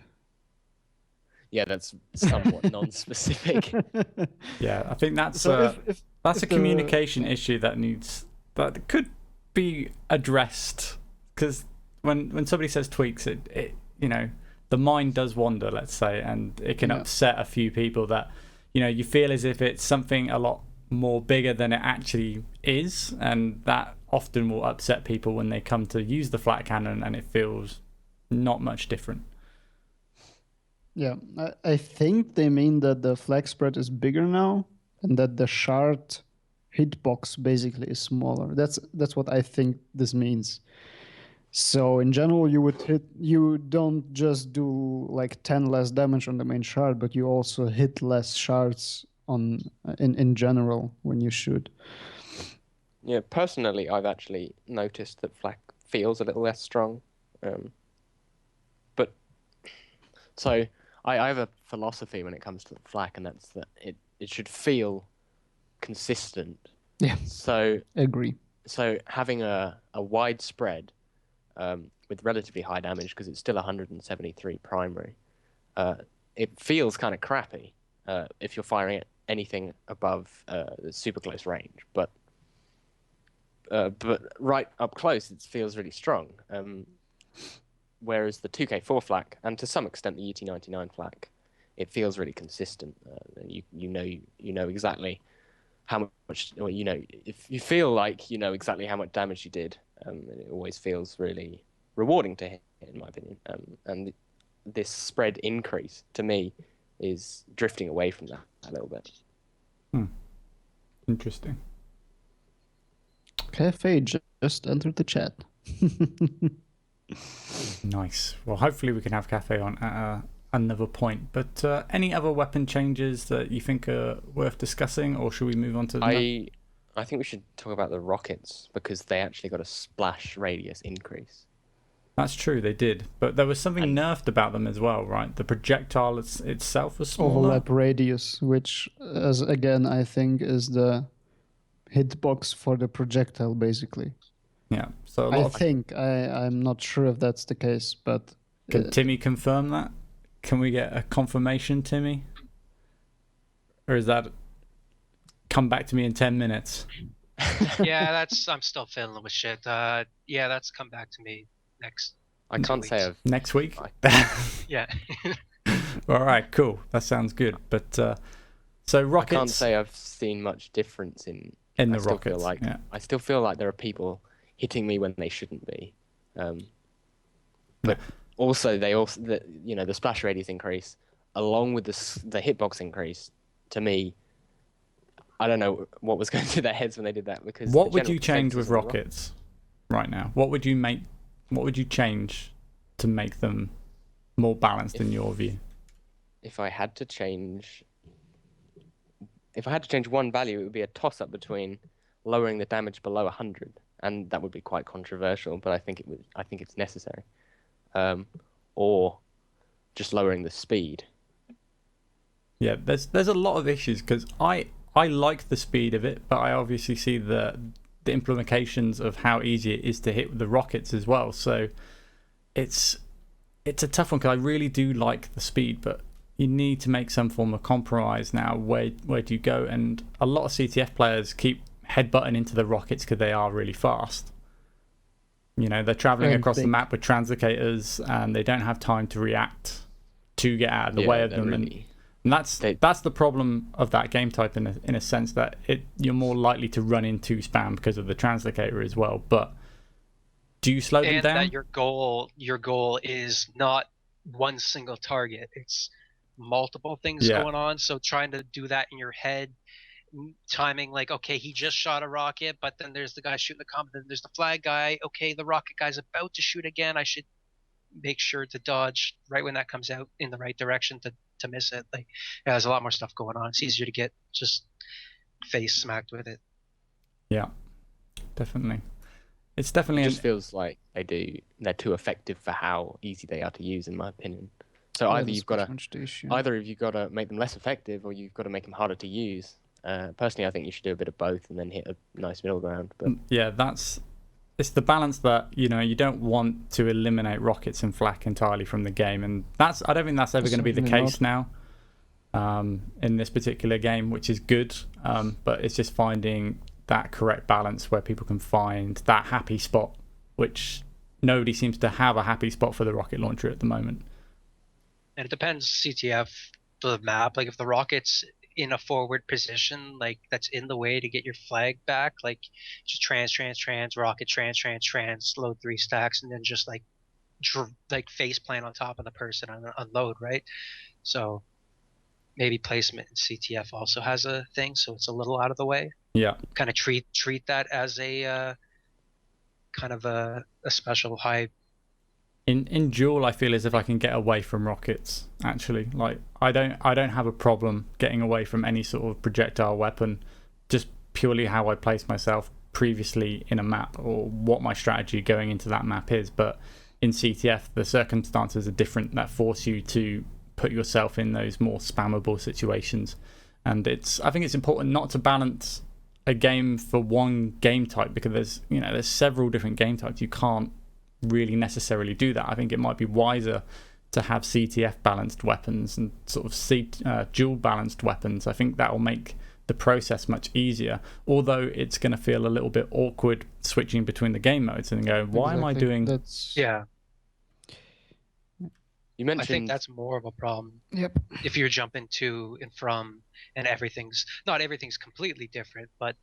Yeah, that's somewhat non-specific. Yeah, I think that's So that's a communication issue that could be addressed, because when somebody says tweaks, it the mind does wander, let's say, and it can upset a few people that you feel as if it's something a lot more bigger than it actually is, and that often will upset people when they come to use the flat cannon and it feels not much different. Yeah, I think they mean that the flag spread is bigger now and that the shard hitbox basically is smaller. That's what I think this means. So in general, you don't just do like 10 less damage on the main shard, but you also hit less shards in general when you shoot. Yeah, personally, I've actually noticed that flak feels a little less strong. So I have a philosophy when it comes to flak, and that's that it should feel consistent. Yeah. So agree. So having a wide spread with relatively high damage, because it's still 173 primary, it feels kind of crappy if you're firing at anything above the super close range. But right up close, it feels really strong. Whereas the 2K4 flak, and to some extent the UT99 flak, it feels really consistent. And you know exactly how much, or if you feel like you know exactly how much damage you did, it always feels really rewarding to hit, in my opinion. And this spread increase to me is drifting away from that a little bit. Interesting. Cafe just entered the chat. Nice. Well, hopefully we can have Cafe on at another point. But any other weapon changes that you think are worth discussing, or should we move on to the I think we should talk about the rockets, because they actually got a splash radius increase. That's true, they did. But there was something nerfed about them as well, right? The projectile itself was smaller. Overlap radius, which, as again, I think is the hitbox for the projectile, basically. Yeah. So I'm not sure if that's the case, but can Timmy confirm that? Can we get a confirmation, Timmy? Or is that come back to me in 10 minutes? Yeah, I'm still fiddling with shit. Yeah, that's come back to me next. I 2 can't say weeks. I've. Next week? Yeah. All right, cool. That sounds good. But so I rockets can't say I've seen much difference in. in the I still rockets. feel like Yeah. I still feel like there are people hitting me when they shouldn't be. But also the splash radius increase, along with the hitbox increase, to me, I don't know what was going through their heads when they did that, because What the would general you change with consensus of the rockets right now? What would you change to make them more balanced in your view? If I had to change one value, it would be a toss-up between lowering the damage below 100, and that would be quite controversial, but I think it's necessary, or just lowering the speed. Yeah, there's a lot of issues because I like the speed of it, but I obviously see the implications of how easy it is to hit with the rockets as well. So it's a tough one because I really do like the speed, but you need to make some form of compromise now. Where do you go? And a lot of CTF players keep headbutting into the rockets because they are really fast. You know, they're traveling And across the big. map with translocators and they don't have time to react to get out of the way of them. And that's the problem of that game type in a sense, that you're more likely to run into spam because of the translocator as well. But do you slow them And down? that your goal is not one single target. It's multiple things Yeah. going on. So trying to do that in your head, timing like, okay, he just shot a rocket, but then there's the guy shooting the comet, then there's the flag guy. Okay, the rocket guy's about to shoot again. I should make sure to dodge right when that comes out in the right direction to miss it. Like, yeah, there's a lot more stuff going on. It's easier to get just face smacked with it. Yeah, definitely. It's definitely It just feels like they're too effective for how easy they are to use, in my opinion. So Yeah, either that's you've got pretty to much the issue. you've got to make them less effective, or you've got to make them harder to use. Personally, I think you should do a bit of both and then hit a nice middle ground. But yeah, it's the balance that you don't want to eliminate rockets and flak entirely from the game, and I don't think that's ever going to be the Certainly case now. In this particular game, which is good, but it's just finding that correct balance where people can find that happy spot, which nobody seems to have a happy spot for the rocket launcher at the moment. And it depends CTF, the map. Like if the rocket's in a forward position, like that's in the way to get your flag back, like just trans, rocket, trans, load 3 stacks, and then just like face plant on top of the person and unload, right? So maybe placement in CTF also has a thing, so it's a little out of the way. Yeah. Kind of treat that as a kind of a special high. In duel, I feel as if I can get away from rockets. Actually, like I don't have a problem getting away from any sort of projectile weapon, just purely how I place myself previously in a map or what my strategy going into that map is. But in CTF, the circumstances are different that force you to put yourself in those more spammable situations, and I think it's important not to balance a game for one game type, because there's several different game types. You can't really necessarily do that. I think it might be wiser to have CTF balanced weapons and sort of dual balanced weapons. I think that will make the process much easier, although it's going to feel a little bit awkward switching between the game modes and go, why am I doing Yeah, you mentioned, I think that's more of a problem. Yep. If you're jumping to and from, and not everything's completely different, but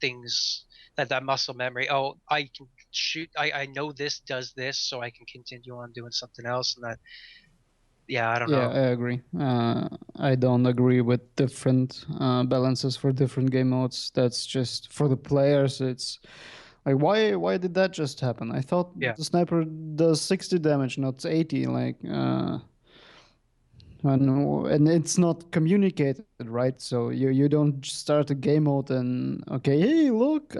things that muscle memory. Oh, I can shoot. I know this does this, so I can continue on doing something else, and that. Yeah, I don't know. Yeah, I agree. I don't agree with different balances for different game modes. That's just for the players. It's like, why did that just happen? I thought the sniper does 60 damage, not 80. Like, and it's not communicated, right? So you don't start a game mode and okay, hey, look,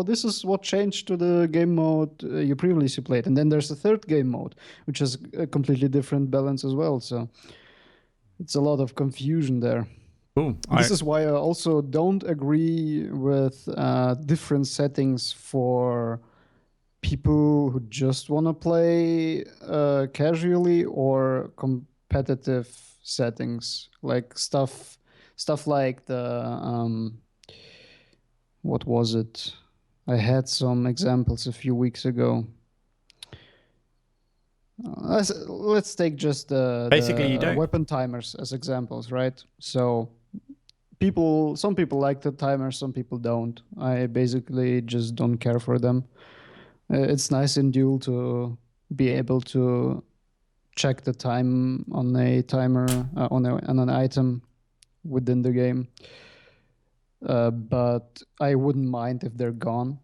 this is what changed to the game mode you previously played, and then there's a third game mode which has a completely different balance as well. So it's a lot of confusion there. This is why I also don't agree with different settings for people who just want to play casually or competitive settings, like stuff like the what was it? I had some examples a few weeks ago. Let's take just Basically, you the don't. weapon timers as examples, right? So some people like the timers, some people don't. I basically just don't care for them. It's nice in Duel to be able to check the time on a timer on an item within the game. But I wouldn't mind if they're gone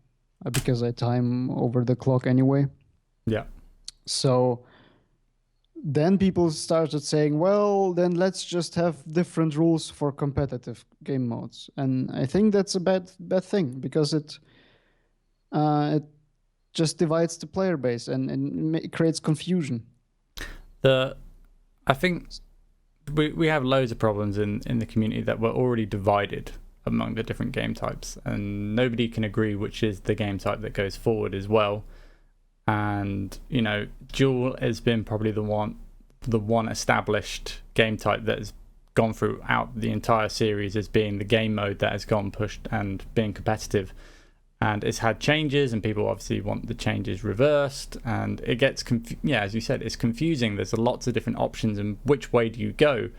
because I time over the clock anyway. Yeah. So then people started saying, well, then let's just have different rules for competitive game modes. And I think that's a bad thing because it just divides the player base and it creates confusion. I think we have loads of problems in the community that we're already divided among the different game types, and nobody can agree which is the game type that goes forward as well. And Duel has been probably the one established game type that has gone throughout the entire series as being the game mode that has gone pushed and being competitive. And it's had changes, and people obviously want the changes reversed, and it gets as you said, it's confusing. There's lots of different options, and which way do you go?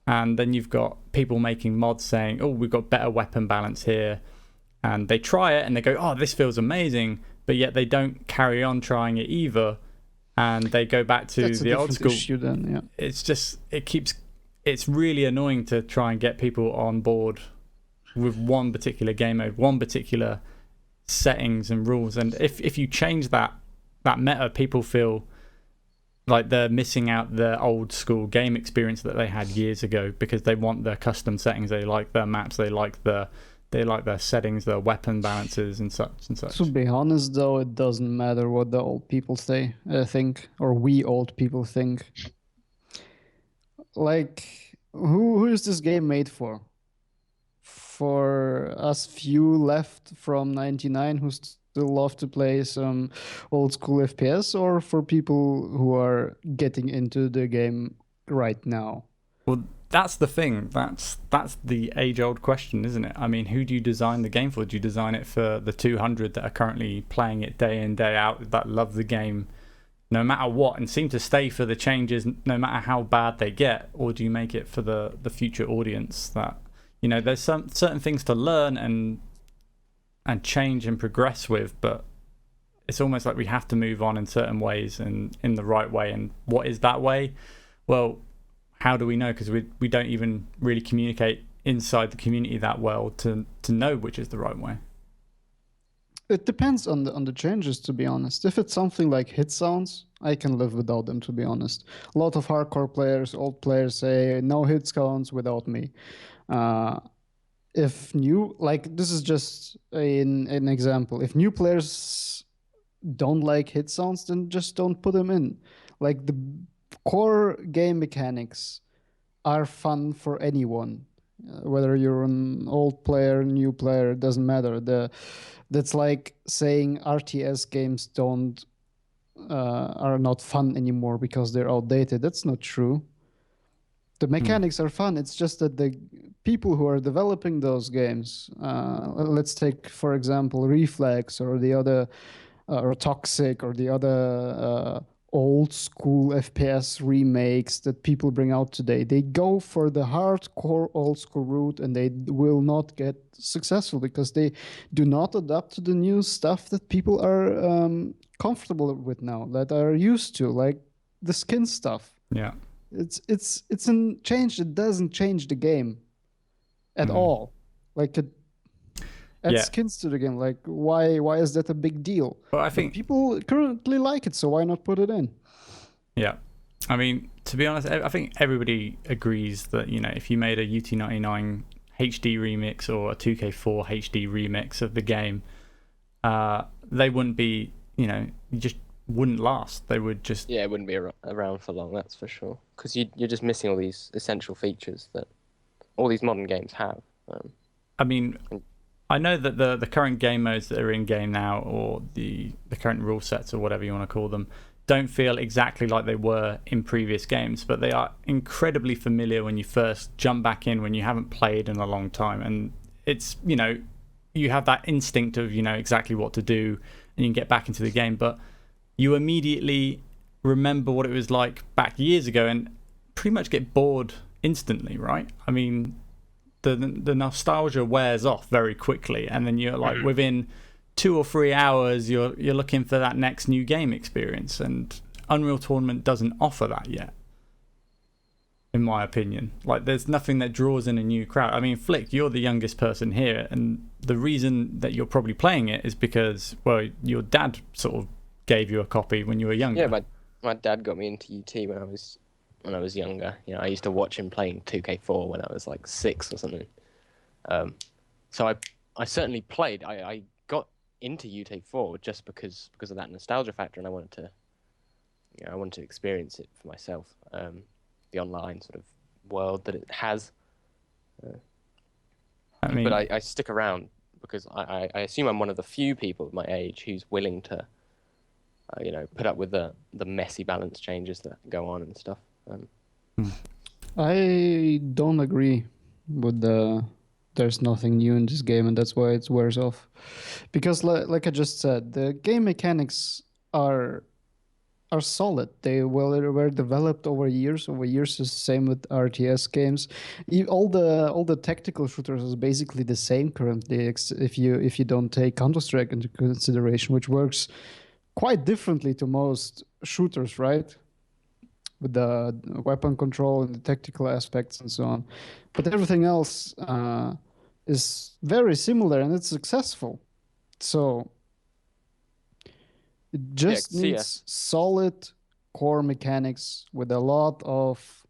And then you've got people making mods saying, oh, we've got better weapon balance here, and they try it and they go, oh, this feels amazing, but yet they don't carry on trying it either, and they go back to the old school issue then, yeah. It's really annoying to try and get people on board with one particular game mode, one particular settings and rules, and if you change that meta, people feel like they're missing out the old school game experience that they had years ago because they want their custom settings, they like their maps, they like their settings, their weapon balances and such and such. To be honest though, it doesn't matter what the old people think, or we old people think. Like, who is this game made for? For us few left from 99 who still love to play some old school FPS, or for people who are getting into the game right now? Well, that's the thing. That's the age-old question, isn't it? I mean, who do you design the game for? Do you design it for the 200 that are currently playing it day in, day out, that love the game no matter what and seem to stay for the changes no matter how bad they get? Or do you make it for the future audience that, there's some certain things to learn and change and progress with, but it's almost like we have to move on in certain ways and in the right way. And what is that way? Well, how do we know? Because we don't even really communicate inside the community that well to know which is the right way. It depends on the changes, to be honest. If it's something like hit sounds, I can live without them, to be honest. A lot of hardcore players, old players say no hit sounds without me. If new, like, this is just an example. If new players don't like hit sounds, then just don't put them in. Like, the core game mechanics are fun for anyone. Whether you're an old player, new player, it doesn't matter. That's like saying RTS games are not fun anymore because they're outdated. That's not true. The mechanics are fun. It's just that the people who are developing those games, let's take, for example, Reflex or the other, or Toxic or the other old school FPS remakes that people bring out today. They go for the hardcore old school route and they will not get successful because they do not adapt to the new stuff that people are comfortable with now, that are used to, like the skin stuff. Yeah. It's a change that doesn't change the game at all. Like, it adds skins to the game. Like, why is that a big deal? Well, I think people currently like it, so why not put it in? Yeah. I mean, to be honest, I think everybody agrees that, if you made a UT99 HD remix or a 2K4 HD remix of the game, they wouldn't be, you just wouldn't last. They would just... Yeah, it wouldn't be around for long, that's for sure. Because you're just missing all these essential features that all these modern games have. I mean, I know that the current game modes that are in game now, or the current rule sets or whatever you want to call them, don't feel exactly like they were in previous games, but they are incredibly familiar when you first jump back in when you haven't played in a long time. And it's, you have that instinct of, exactly what to do, and you can get back into the game. But you immediately remember what it was like back years ago and pretty much get bored instantly, right? I mean, the nostalgia wears off very quickly, and then you're like, within 2 or 3 hours, you're looking for that next new game experience, and Unreal Tournament doesn't offer that yet, in my opinion. Like, there's nothing that draws in a new crowd. I mean, Flick, you're the youngest person here, and the reason that you're probably playing it is because, well, your dad sort of gave you a copy when you were younger. Yeah, my dad got me into UT when I was younger. I used to watch him playing 2K4 when I was like 6 or something. So I certainly played. I got into UT4 just because of that nostalgia factor, and I wanted to experience it for myself. The online sort of world that it has. But I stick around because I assume I'm one of the few people of my age who's willing to, put up with the messy balance changes that go on and stuff. I don't agree with there's nothing new in this game, and that's why it wears off. Because like I just said, the game mechanics are solid. They were developed over years. It's the same with RTS games. All the tactical shooters is basically the same currently, if you don't take Counter-Strike into consideration, which works quite differently to most shooters, right? With the weapon control and the tactical aspects and so on. But everything else is very similar, and it's successful. So it just needs solid core mechanics with a lot of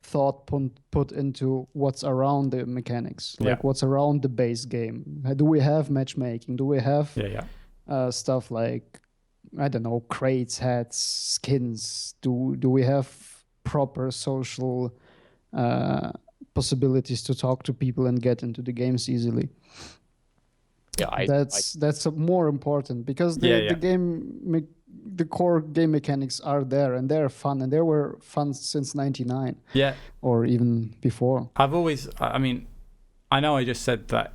thought put into what's around the mechanics, like what's around the base game. Do we have matchmaking? Do we have stuff like, I don't know, crates, hats, skins? Do we have proper social possibilities to talk to people and get into the games easily? Yeah, that's more important, because the core game mechanics are there, and they're fun, and they were fun since '99. Yeah, or even before. I know I just said that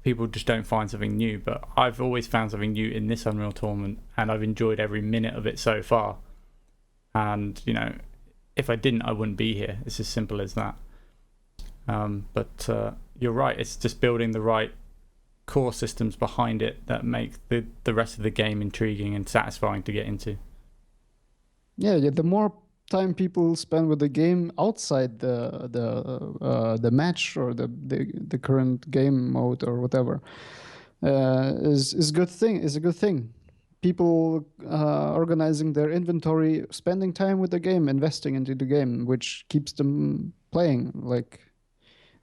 people just don't find something new, but I've always found something new in this Unreal Tournament, and I've enjoyed every minute of it so far. And if I didn't, I wouldn't be here. It's as simple as that. But you're right. It's just building the right core systems behind it that make the rest of the game intriguing and satisfying to get into. Yeah, the more time people spend with the game outside the match or the current game mode or whatever is a good thing. People organizing their inventory, spending time with the game, investing into the game, which keeps them playing. Like,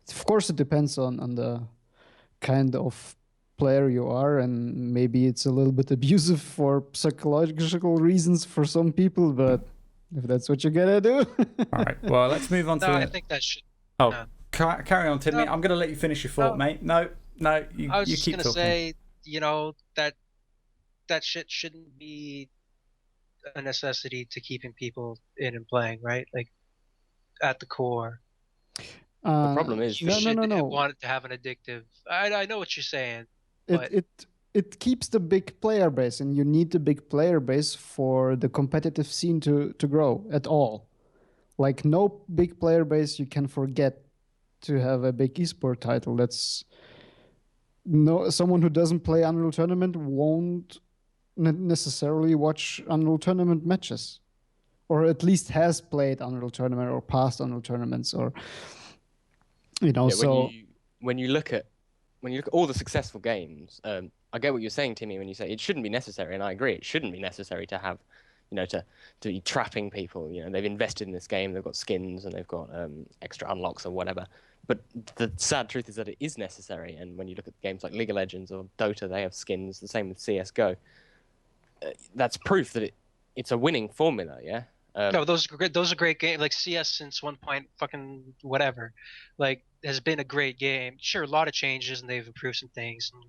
of course, it depends on the kind of player you are, and maybe it's a little bit abusive for psychological reasons for some people, but if that's what you gotta do. All right, well, let's move on to I think that should carry on, Timmy. I'm gonna let you finish your thought, mate. No, you I was you just keep gonna talking. say, that shit shouldn't be a necessity to keeping people in and playing, right? Like, at the core. The problem is you should want it to have an addictive. I know what you're saying. But it keeps the big player base, and you need the big player base for the competitive scene to grow at all. Like, no big player base, you can forget to have a big esport title. Someone who doesn't play Unreal Tournament won't necessarily watch Unreal Tournament matches, or at least has played Unreal Tournament or past Unreal Tournaments, or so. When you look at all the successful games, I get what you're saying, Timmy, when you say it shouldn't be necessary, and I agree, it shouldn't be necessary to have, to be trapping people. They've invested in this game, they've got skins, and they've got extra unlocks or whatever. But the sad truth is that it is necessary, and when you look at games like League of Legends or Dota, they have skins, the same with CSGO. That's proof that it's a winning formula, yeah? No, those are great games. Like, CS since 1 like, has been a great game. Sure, a lot of changes, and they've improved some things. And,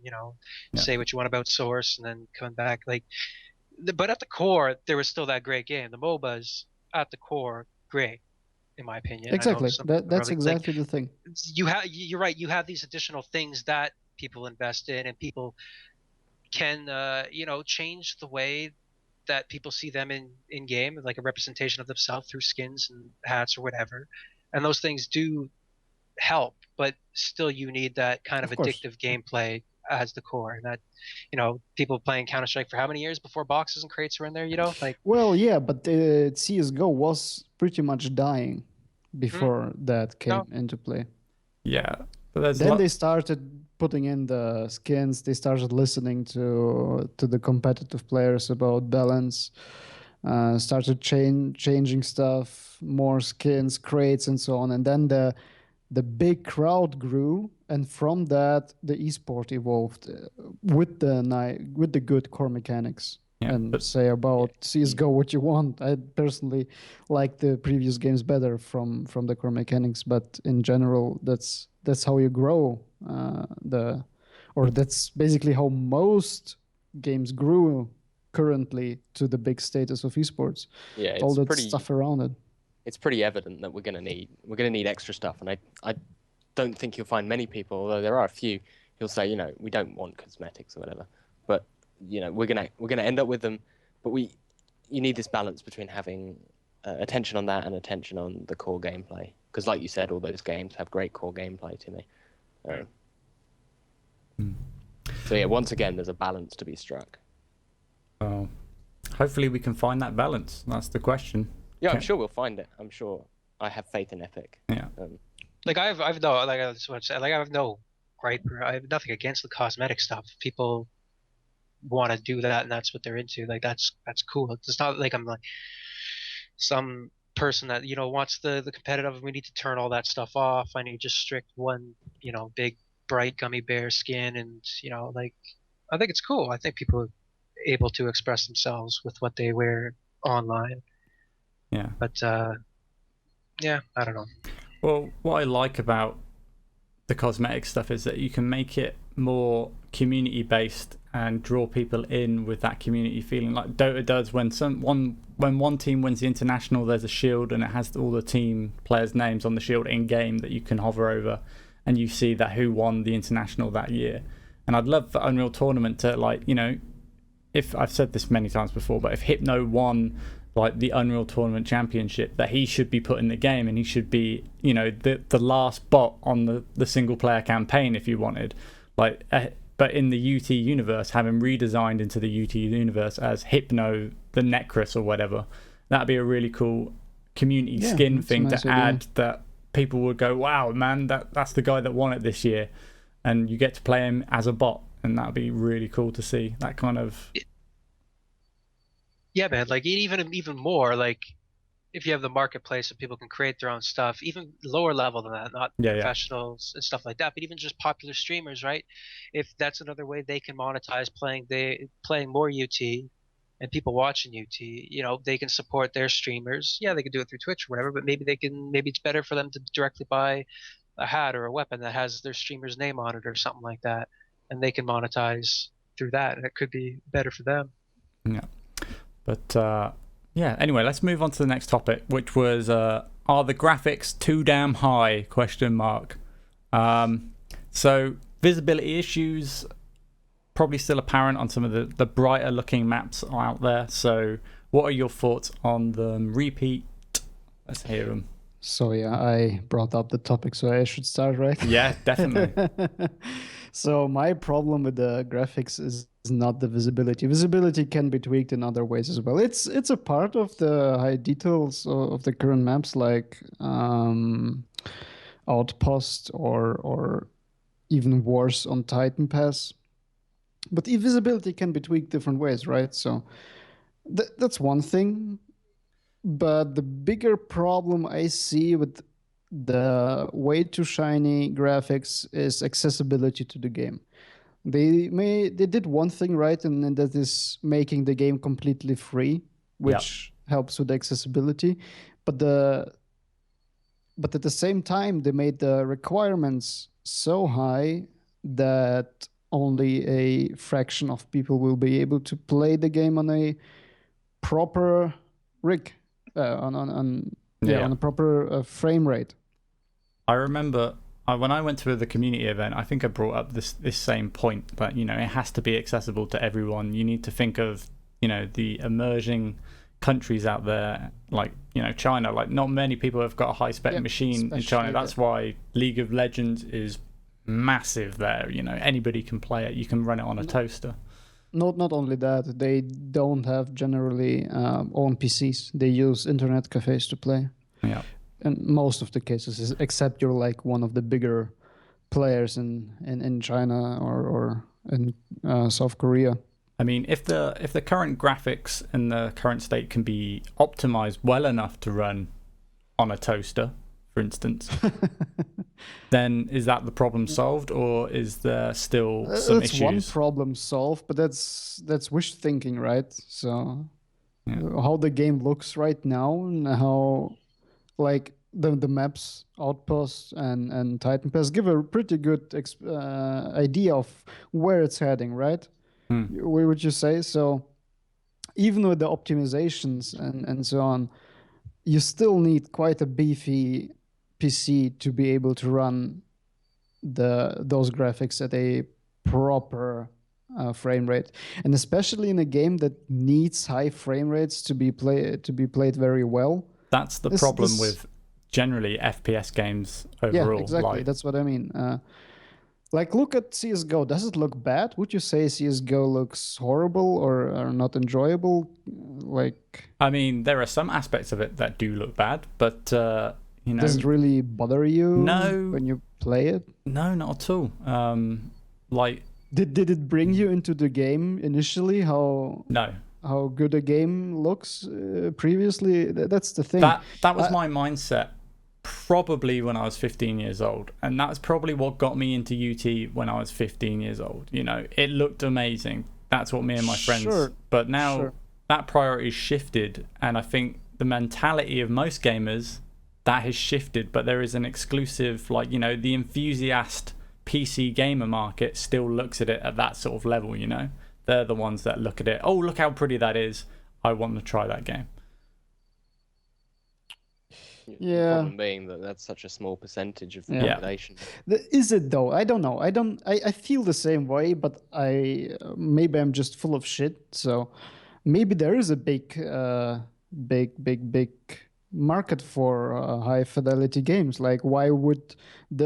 say what you want about Source, and then coming back. Like, But at the core, there was still that great game. The MOBAs at the core, great in my opinion. I know Exactly. some That's probably like exactly the thing. you're right. You have these additional things that people invest in, and people can change the way that people see them in game, like a representation of themselves through skins and hats or whatever. And those things do help, but still you need that kind of Of course. addictive gameplay as the core. And that, people playing Counter-Strike for how many years before boxes and crates were in there, like Well, yeah, but CS:GO was pretty much dying before that came no, into play. Yeah, but there's Then they started putting in the skins. They started listening to the competitive players about balance. Started changing stuff, more skins, crates, and so on. And then the big crowd grew, and from that the esport evolved with the good core mechanics. Yeah, And but- say about CS:GO what you want. I personally like the previous games better from the core mechanics, but in general, that's how you grow. That's basically how most games grew currently to the big status of esports. Yeah, All it's that pretty. stuff around it. It's pretty evident that we're gonna need extra stuff, and I don't think you'll find many people, although there are a few, who'll say, we don't want cosmetics or whatever, but we're gonna end up with them, but you need this balance between having attention on that and attention on the core gameplay, because like you said, all those games have great core gameplay to me. So yeah, once again, there's a balance to be struck. Well, hopefully we can find that balance. That's the question. Yeah, I'm Okay. sure we'll find it. I'm sure. I have faith in Epic. Yeah. like I've no like I just want to say, like I have no gripe. I have nothing against the cosmetic stuff. People want to do that, and that's what they're into. Like that's cool. It's not like I'm like some person that wants the competitive. We need to turn all that stuff off. I need just strict one big bright gummy bear skin, and like I think it's cool. I think people are able to express themselves with what they wear online. Yeah. But yeah, I don't know. Well, what I like about the cosmetic stuff is that you can make it more community based and draw people in with that community feeling, like Dota does. When one team wins the international, there's a shield and it has all the team players' names on the shield in game that you can hover over, and you see that who won the international that year. And I'd love for Unreal Tournament to, if I've said this many times before, but if Hypno won like the Unreal Tournament Championship, that he should be put in the game, and he should be, the last bot on the single player campaign if you wanted. But in the UT universe, having redesigned into the UT universe as Hypno the Necrus or whatever, that'd be a really cool community skin thing nice to idea. add, that people would go, wow, man, that's the guy that won it this year. And you get to play him as a bot, and that'd be really cool to see that kind of... Yeah, man. Like even more, like if you have the marketplace and people can create their own stuff, even lower level than that, not Yeah. professionals and stuff like that, but even just popular streamers, right? If that's another way they can monetize playing more UT and people watching UT, they can support their streamers. Yeah, they can do it through Twitch or whatever, but maybe it's better for them to directly buy a hat or a weapon that has their streamer's name on it or something like that, and they can monetize through that, and it could be better for them. Yeah. But anyway, let's move on to the next topic, which was are the graphics too damn high? ? So visibility issues probably still apparent on some of the brighter looking maps out there. So what are your thoughts on them? rePete, let's hear them. So yeah, I brought up the topic, so I should start, right? Yeah, definitely. So my problem with the graphics is not the visibility. Visibility can be tweaked in other ways as well. It's a part of the high details of the current maps, like Outpost or even worse on Titan Pass. But visibility can be tweaked different ways, right? So that's one thing. But the bigger problem I see with the way too shiny graphics is accessibility to the game. They did one thing right, and that is making the game completely free, which helps with accessibility. But at the same time, they made the requirements so high that only a fraction of people will be able to play the game on a proper rig, on a proper frame rate. I remember when I went to the community event, I think I brought up this same point, that, it has to be accessible to everyone. You need to think of, the emerging countries out there, like, China. Like, not many people have got a high-spec machine in China. That's why League of Legends is massive there. Anybody can play it. You can run it on a toaster. Not only that, they don't have generally own PCs. They use internet cafes to play. Yeah. In most of the cases, except you're like one of the bigger players in China or in South Korea. I mean, if the current graphics in the current state can be optimized well enough to run on a toaster, for instance, then is that the problem solved, or is there still some issues? That's one problem solved, but that's wish thinking, right? So how the game looks right now, and how like the maps, Outpost and Titan Pass give a pretty good idea of where it's heading, right? Where would you say? So even with the optimizations and so on, you still need quite a beefy PC to be able to run those graphics at a proper frame rate, and especially in a game that needs high frame rates to be played very well. That's the problem with generally FPS games overall. Yeah, exactly. That's what I mean. Like, look at CSGO. Does it look bad? Would you say CSGO looks horrible or not enjoyable? Like, I mean, there are some aspects of it that do look bad, but does it really bother you when you play it? No, not at all. Like, did it bring you into the game initially? How good a game looks previously? That's the thing. That was my mindset probably when I was 15 years old, and that's probably what got me into UT when I was 15 years old. It looked amazing. That's what me and my friends. But now that priority shifted, and I think the mentality of most gamers, that has shifted. But there is an exclusive, like, the enthusiast PC gamer market still looks at it at that sort of level. They're the ones that look at it. Oh, look how pretty that is. I want to try that game. The problem being that that's such a small percentage of the population. Is it though? I don't know. I feel the same way, but maybe I'm just full of shit. So maybe there is a big market for high fidelity games. Like, why would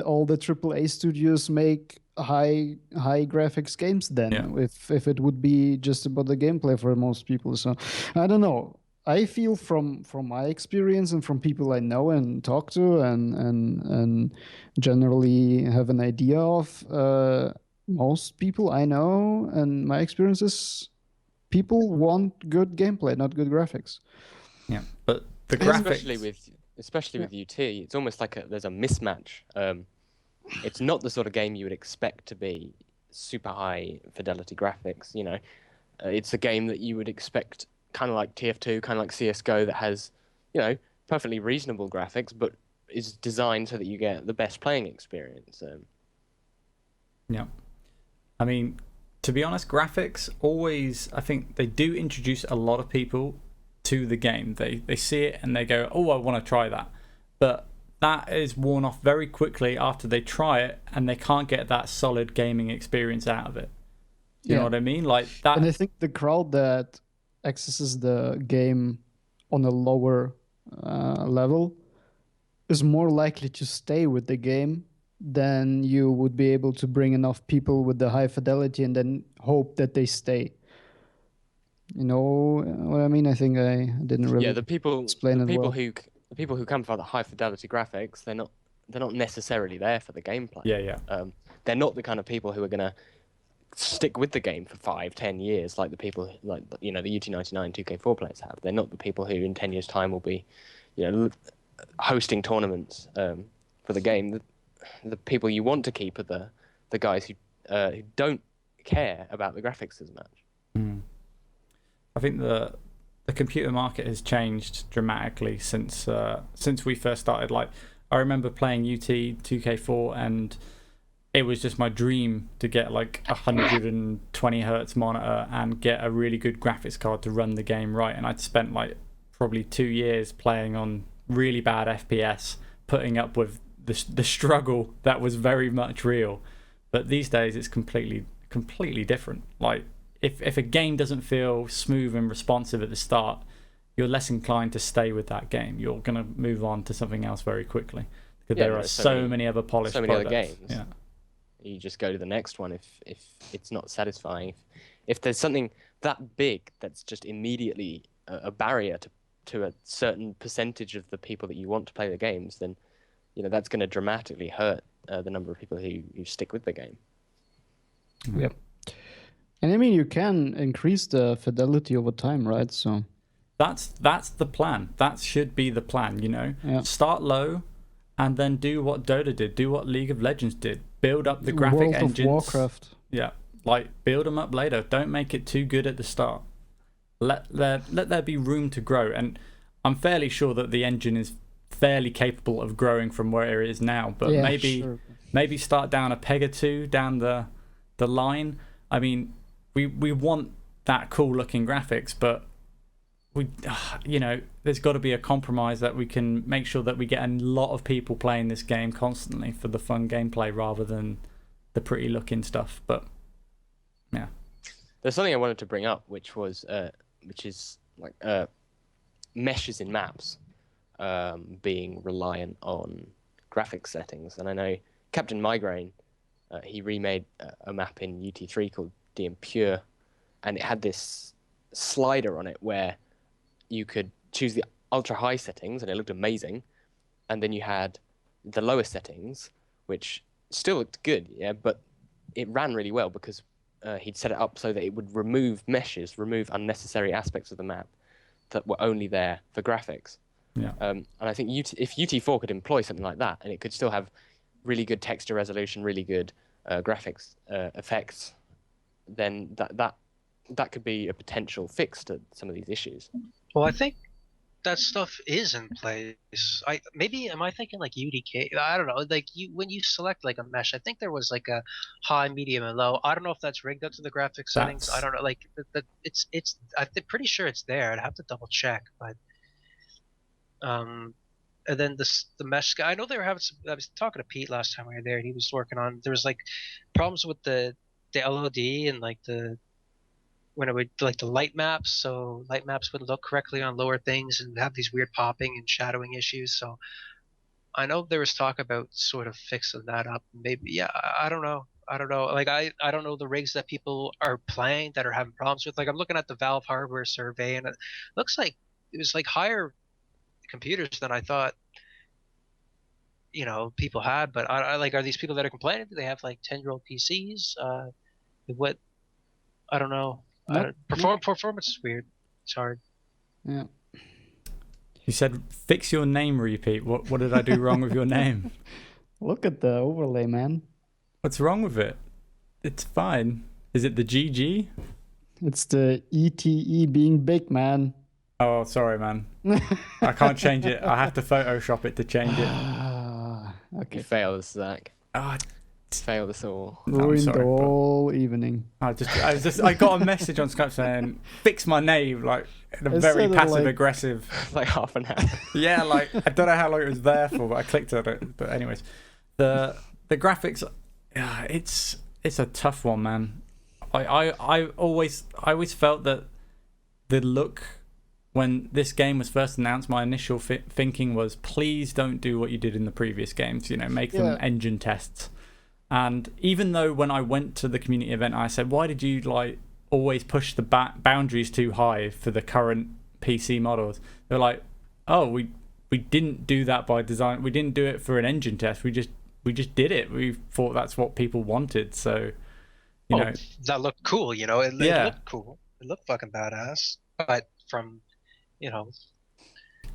all the AAA studios make high graphics games then, if it would be just about the gameplay for most people? So I don't know. I feel from my experience and from people I know and talk to and generally have an idea of, most people I know and my experiences, people want good gameplay, not good graphics. Yeah, but the graphics, especially with UT, it's almost like there's a mismatch. It's not the sort of game you would expect to be super high fidelity graphics. It's a game that you would expect, kind of like TF2, kind of like CSGO, that has, perfectly reasonable graphics, but is designed so that you get the best playing experience. Yeah. I mean, to be honest, graphics always, I think they do introduce a lot of people to the game. They see it and they go, oh, I want to try that. But that is worn off very quickly after they try it, and they can't get that solid gaming experience out of it. You know what I mean? Like that. And I think the crowd that accesses the game on a lower level is more likely to stay with the game than you would be able to bring enough people with the high fidelity and then hope that they stay. You know what I mean? I think I didn't really explain it well. The people who come for the high fidelity graphics, they're not necessarily there for the gameplay. They're not the kind of people who are gonna stick with the game for 5-10 years like the people like the UT99 2K4 players have. They're not the people who in 10 years time will be hosting tournaments for the game. The people you want to keep are the guys who don't care about the graphics as much. I think the computer market has changed dramatically since we first started. Like, I remember playing UT 2K4, and it was just my dream to get like 120 hertz monitor and get a really good graphics card to run the game right. And I'd spent like probably 2 years playing on really bad FPS, putting up with the struggle that was very much real. But these days it's completely different. Like if a game doesn't feel smooth and responsive at the start, you're less inclined to stay with that game. You're going to move on to something else very quickly, because there are so many other polished so many products. other games. Yeah. You just go to the next one if it's not satisfying. If there's something that big that's just immediately a barrier to a certain percentage of the people that you want to play the games, then that's going to dramatically hurt the number of people who stick with the game. Yep. And I mean, you can increase the fidelity over time, right? So that's the plan. That should be the plan. Yeah. Start low, and then do what Dota did, do what League of Legends did. Build up the graphic World engines. of Warcraft. Yeah, like build them up later. Don't make it too good at the start. Let there be room to grow. And I'm fairly sure that the engine is fairly capable of growing from where it is now. But Yeah, maybe sure. maybe start down a peg or two down the line. I mean, we want that cool looking graphics, but there's got to be a compromise that we can make sure that we get a lot of people playing this game constantly for the fun gameplay rather than the pretty looking stuff. But yeah, there's something I wanted to bring up, which is like meshes in maps being reliant on graphics settings. And I know Captain Migraine, he remade a map in UT3 called The Impure, and it had this slider on it where you could choose the ultra high settings and it looked amazing, and then you had the lowest settings, which still looked good, but it ran really well because he'd set it up so that it would remove meshes, remove unnecessary aspects of the map that were only there for graphics. Yeah. And I think if UT4 could employ something like that, and it could still have really good texture resolution, really good graphics effects, then that could be a potential fix to some of these issues. Well, I think that stuff is in place. Am I thinking like UDK? I don't know. Like when you select like a mesh, I think there was like a high, medium, and low. I don't know if that's rigged up to the graphics settings. I don't know. Like it's. I'm pretty sure it's there. I'd have to double check, but and then the mesh guy. I know they were having some. I was talking to Pete last time we were there, and he was working on. There was like problems with the LOD and like when it would like the light maps, so light maps wouldn't look correctly on lower things and have these weird popping and shadowing issues. So I know there was talk about sort of fixing that up. Maybe, I don't know. Like I don't know the rigs that people are playing that are having problems with. Like I'm looking at the Valve hardware survey, and it looks like it was like higher computers than I thought people had. But I like, are these people that are complaining? Do they have like 10-year-old PCs? What? I don't know. Performance is weird. It's hard. Yeah. You said fix your name, repeat. What did I do wrong with your name? Look at the overlay, man. What's wrong with it? It's fine. Is it the GG? It's the ETE being big, man. Oh, sorry, man. I can't change it. I have to Photoshop it to change it. Okay. You failed, Zach. Oh, Failed us all. Ruined sorry, the whole evening. I got a message on Skype saying fix my name, like in a It very said it passive like- aggressive. Like half an hour. Yeah, like I don't know how long it was there for, but I clicked on it. But anyways, the graphics, it's a tough one, man. I always felt that the look when this game was first announced, my initial thinking was, please don't do what you did in the previous games. Make them engine tests. And even though when I went to the community event, I said, why did you like always push the boundaries too high for the current PC models? They're like, oh, we didn't do that by design. We didn't do it for an engine test. We just did it. We thought that's what people wanted. So, you know, that looked cool. It looked cool. It looked fucking badass. But from,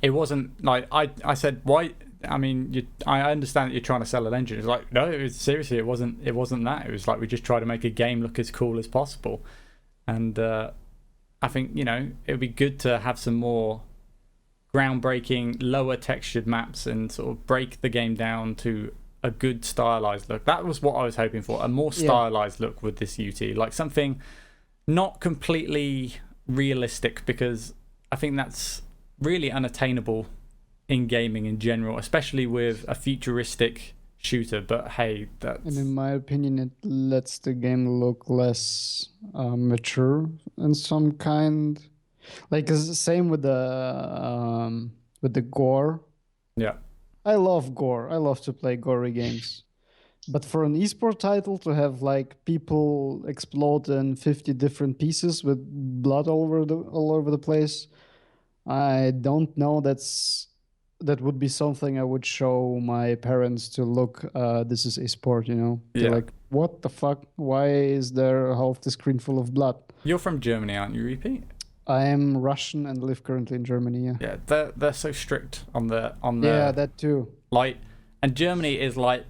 it wasn't like I said, why? I mean, I understand that you're trying to sell an engine. It's like, no, seriously, it wasn't that. It was like we just tried to make a game look as cool as possible. And I think, it would be good to have some more groundbreaking, lower textured maps and sort of break the game down to a good stylized look. That was what I was hoping for, a more stylized look with this UT, like something not completely realistic, because I think that's really unattainable in gaming in general, especially with a futuristic shooter. But hey, that's... And in my opinion, it lets the game look less mature in some kind. Like, it's the same with the gore. Yeah. I love gore. I love to play gory games. But for an esport title to have like people explode in 50 different pieces with blood all over the place, I don't know. That would be something I would show my parents to look. This is a sport, you know. They're like, what the fuck? Why is there half the screen full of blood? You're from Germany, aren't you, rePete? I am Russian and live currently in Germany. Yeah. Yeah, they're so strict on the Yeah, that too. Like, and Germany is like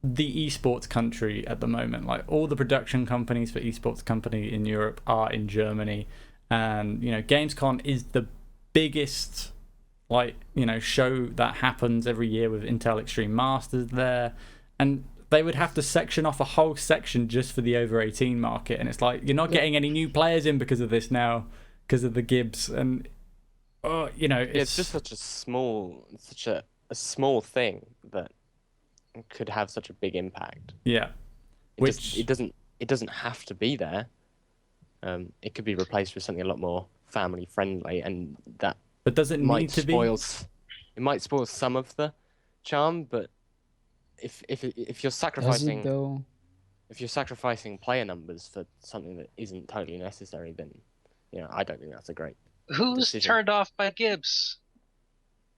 the esports country at the moment. Like, all the production companies for esports company in Europe are in Germany, and you know, Gamescom is the biggest, like, you know, show that happens every year with Intel Extreme Masters there, and they would have to section off a whole section just for the over 18 market, and it's like, you're not getting any new players in because of this now, because of the Gibbs, and you know, it's just such a small thing that could have such a big impact. Yeah, it doesn't have to be there. It could be replaced with something a lot more family friendly, and that. But does it need to be? It might spoil some of the charm, but if you're sacrificing, if you're sacrificing player numbers for something that isn't totally necessary, then you know, I don't think that's a great. Who's decision. turned off by Gibbs?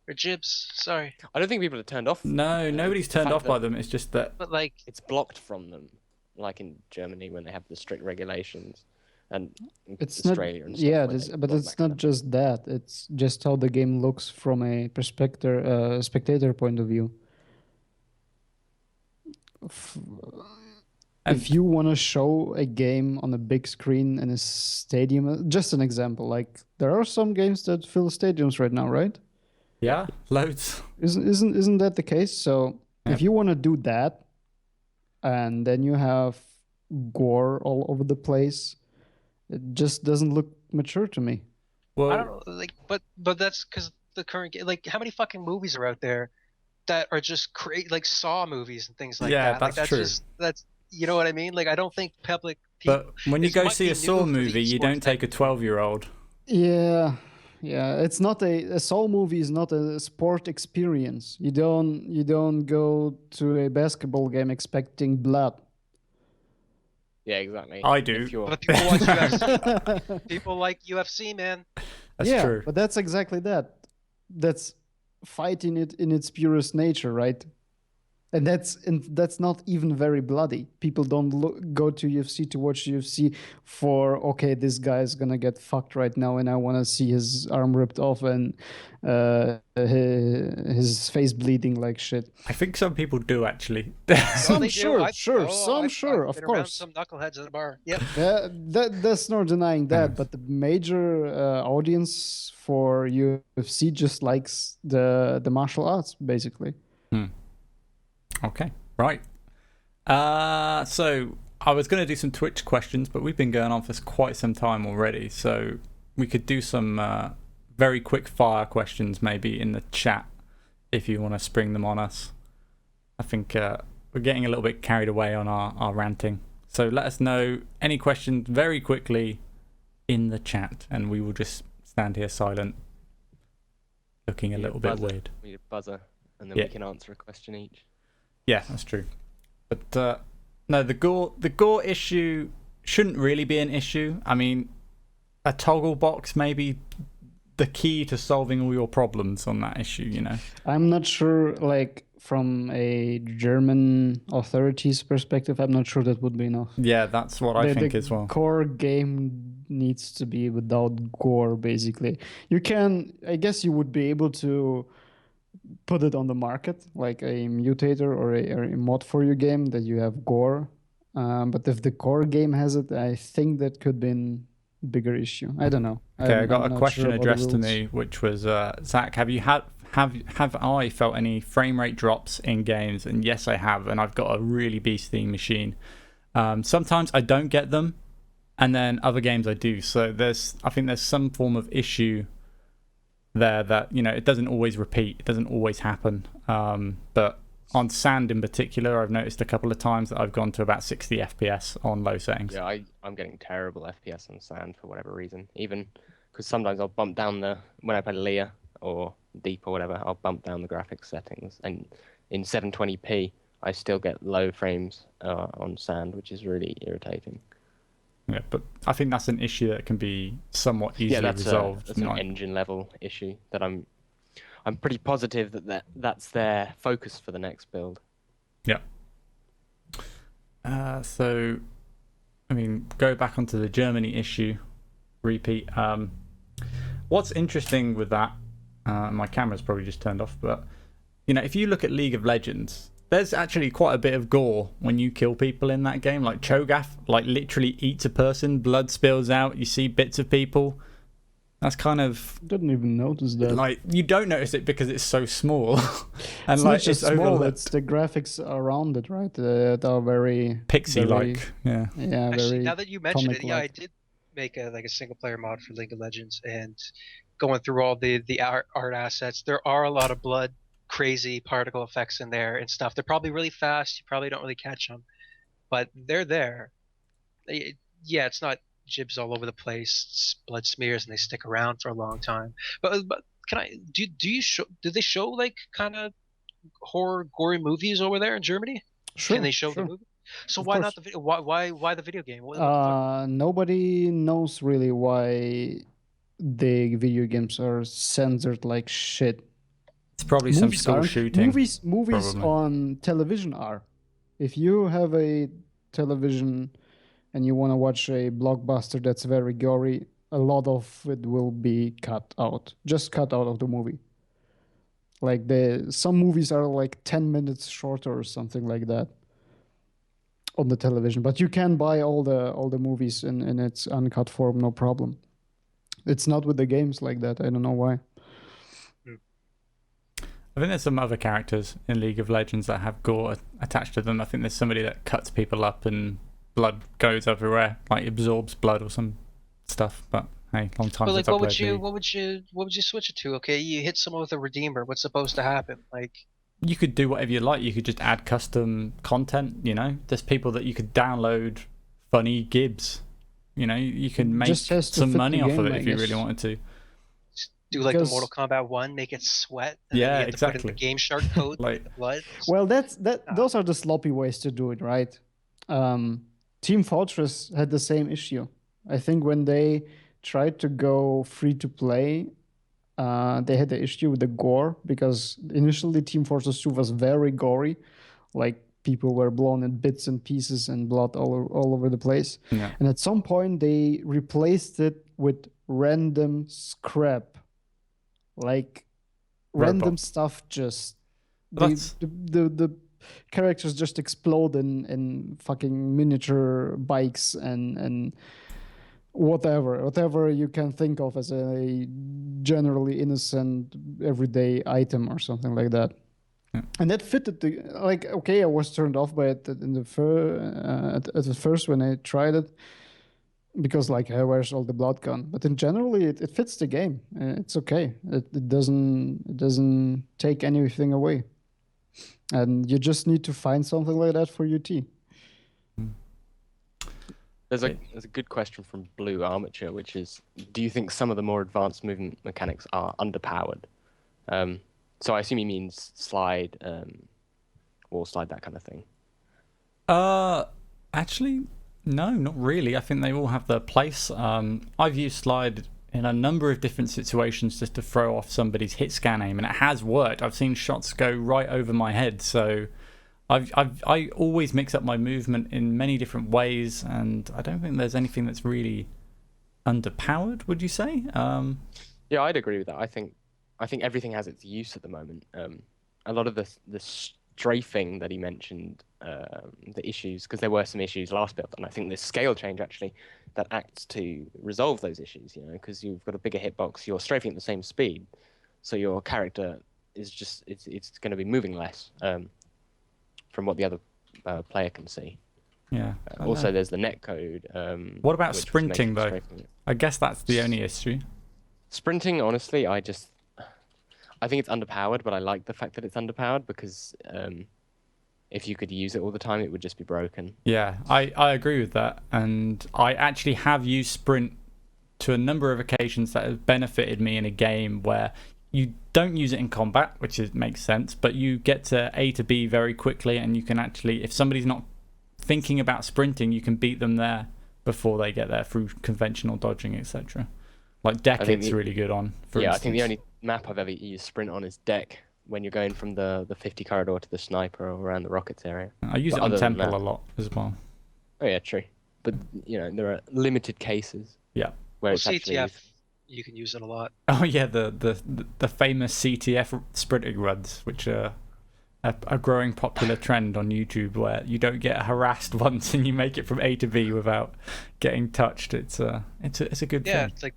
Or Jibs, sorry. I don't think people are turned off. No, nobody's turned off by them. It's just that. But like, it's blocked from them, like in Germany when they have the strict regulations, and it's Australia not, and stuff. Yeah, but it's not just that. It's just how the game looks from a spectator point of view. If you want to show a game on a big screen in a stadium, just an example, like there are some games that fill stadiums right now, right? Yeah, loads. Isn't that the case? So if you want to do that, and then you have gore all over the place, it just doesn't look mature to me. Well, I don't know, like, but that's because the current game. Like, how many fucking movies are out there that are just like Saw movies and things like that? Yeah, that's true. That's you know what I mean? Like, I don't think public people. But when you go see a Saw movie, you don't take a 12-year-old. Yeah, it's not a Saw movie is not a sport experience. You don't go to a basketball game expecting blood. Yeah, exactly. I do. But people watch UFC. People like UFC, man. That's true. But that's exactly that. That's fighting it in its purest nature, right? And that's not even very bloody. People don't go to UFC to watch UFC for, okay, this guy's gonna get fucked right now, and I want to see his arm ripped off and his face bleeding like shit. I think some people do actually. Some sure, of course. Some knuckleheads at the bar. Yep. That's not denying that, but the major audience for UFC just likes the martial arts, basically. Okay, right. So I was going to do some Twitch questions, but we've been going on for quite some time already. So we could do some very quick fire questions maybe in the chat if you want to spring them on us. I think we're getting a little bit carried away on our ranting. So let us know any questions very quickly in the chat, and we will just stand here silent, looking a little bit weird. We need a buzzer, and then we can answer a question each. Yeah, that's true. But no, the gore issue shouldn't really be an issue. I mean, a toggle box may be the key to solving all your problems on that issue, you know. I'm not sure, like, from a German authorities perspective, I'm not sure that would be enough. Yeah, that's what I think as well. The core game needs to be without gore, basically. You can, I guess you would be able to put it on the market, like a mutator or a mod for your game that you have gore. But if the core game has it, I think that could be a bigger issue. I don't know. Okay, I got a question addressed to me, which was, Zach, have you have I felt any frame rate drops in games? And yes, I have, and I've got a really beastly machine. Sometimes I don't get them, and then other games I do. So I think there's some form of issue there that, you know, it doesn't always repeat, it doesn't always happen. But on sand in particular, I've noticed a couple of times that I've gone to about 60 FPS on low settings. Yeah, I'm getting terrible FPS on sand for whatever reason. Even because sometimes I'll bump down when I play Leah or Deep or whatever, I'll bump down the graphics settings, and in 720p I still get low frames on sand, which is really irritating. Yeah, but I think that's an issue that can be somewhat easily resolved. That's an engine level issue that I'm pretty positive that's their focus for the next build. Yeah. So, I mean, go back onto the Germany issue, repeat. What's interesting with that, my camera's probably just turned off, but, you know, if you look at League of Legends, there's actually quite a bit of gore when you kill people in that game. Like Cho'Gath, like literally eats a person, blood spills out, you see bits of people. That's kind of... Didn't even notice that. Like, you don't notice it because it's so small. And it's like, not just it's small, overlooked. it's the graphics around it, right? That are very... Pixie-like, yeah. Yeah, Actually, very now that you mention it, yeah, I comic-like. did make a single player mod for League of Legends, and going through all the art assets, there are a lot of blood, crazy particle effects in there and stuff. They're probably really fast. You probably don't really catch them, but they're there. Yeah, it's not jibs all over the place, blood smears, and they stick around for a long time. But can I do they show like kind of horror gory movies over there in Germany? Sure, Can they show the sure. movie? So Of why course. not the video? Why the video game? What the fuck? Nobody knows really why the video games are censored like shit. It's probably some Movies school aren't. shooting. Movies probably. on television are. If you have a television and you want to watch a blockbuster that's very gory, a lot of it will be cut out. Just cut out of the movie. Like some movies are like 10 minutes shorter or something like that on the television, but you can buy all the movies in its uncut form, no problem. It's not with the games like that. I don't know why. I think there's some other characters in League of Legends that have gore attached to them. I think there's somebody that cuts people up and blood goes everywhere, like absorbs blood or some stuff. But hey, long time But like, since I what played League. what would you switch it to? Okay, you hit someone with a redeemer. What's supposed to happen? Like, You could do whatever you like. You could just add custom content, you know? There's people that you could download funny gibs. You know, you can make Just has to some fit money the off of game, it I if you guess. really wanted to. do like the Because- Mortal Kombat 1, make it sweat. And Yeah, then you have to put in exactly. the game shark code, Like- the blood. Well, those are the sloppy ways to do it, right? Team Fortress had the same issue. I think when they tried to go free to play, they had the issue with the gore because initially Team Fortress 2 was very gory, like people were blown in bits and pieces and blood all over the place. Yeah. And at some point they replaced it with random scrap, like random Robot. stuff. Just That's- the characters just explode in fucking miniature bikes and whatever you can think of as a generally innocent everyday item or something like that. Yeah. And that fitted okay, I was turned off by it in the at the first when I tried it because like, hey, where's all the blood gone? But in generally it fits the game. It's okay. It doesn't take anything away. And you just need to find something like that for UT. There's a good question from Blue Armature, which is, do you think some of the more advanced movement mechanics are underpowered? So I assume he means slide, wall slide, that kind of thing. Actually, no, not really. I think they all have their place. I've used slide in a number of different situations just to throw off somebody's hit scan aim, and it has worked. I've seen shots go right over my head, so I always mix up my movement in many different ways, and I don't think there's anything that's really underpowered. Would you say? Yeah, I'd agree with that. I think everything has its use at the moment. A lot of the strafing that he mentioned, the issues, because there were some issues last build, and I think this scale change actually that acts to resolve those issues. You know, because you've got a bigger hitbox, you're strafing at the same speed, so your character is just it's going to be moving less from what the other player can see. Yeah. Also, there's the netcode. What about which sprinting makes it though? frustrating. I guess that's the only issue. Sprinting, honestly, I think it's underpowered, but I like the fact that it's underpowered because if you could use it all the time, it would just be broken. Yeah, I agree with that. And I actually have used sprint to a number of occasions that have benefited me in a game where you don't use it in combat, which makes sense, but you get to A to B very quickly, and you can actually, if somebody's not thinking about sprinting, you can beat them there before they get there through conventional dodging, etc. Like Decket's really good on, for instance. I think the only map I've ever used sprint on is Deck, when you're going from the 50 corridor to the sniper or around the rockets area. I use it on Temple a lot as well. Oh yeah, true. But there are limited cases. Yeah. Where Well, it's actually CTF, you can use it a lot. Oh yeah, the famous CTF sprinting runs, which are a growing popular trend on YouTube, where you don't get harassed once and you make it from A to B without getting touched. It's a good thing. It's like,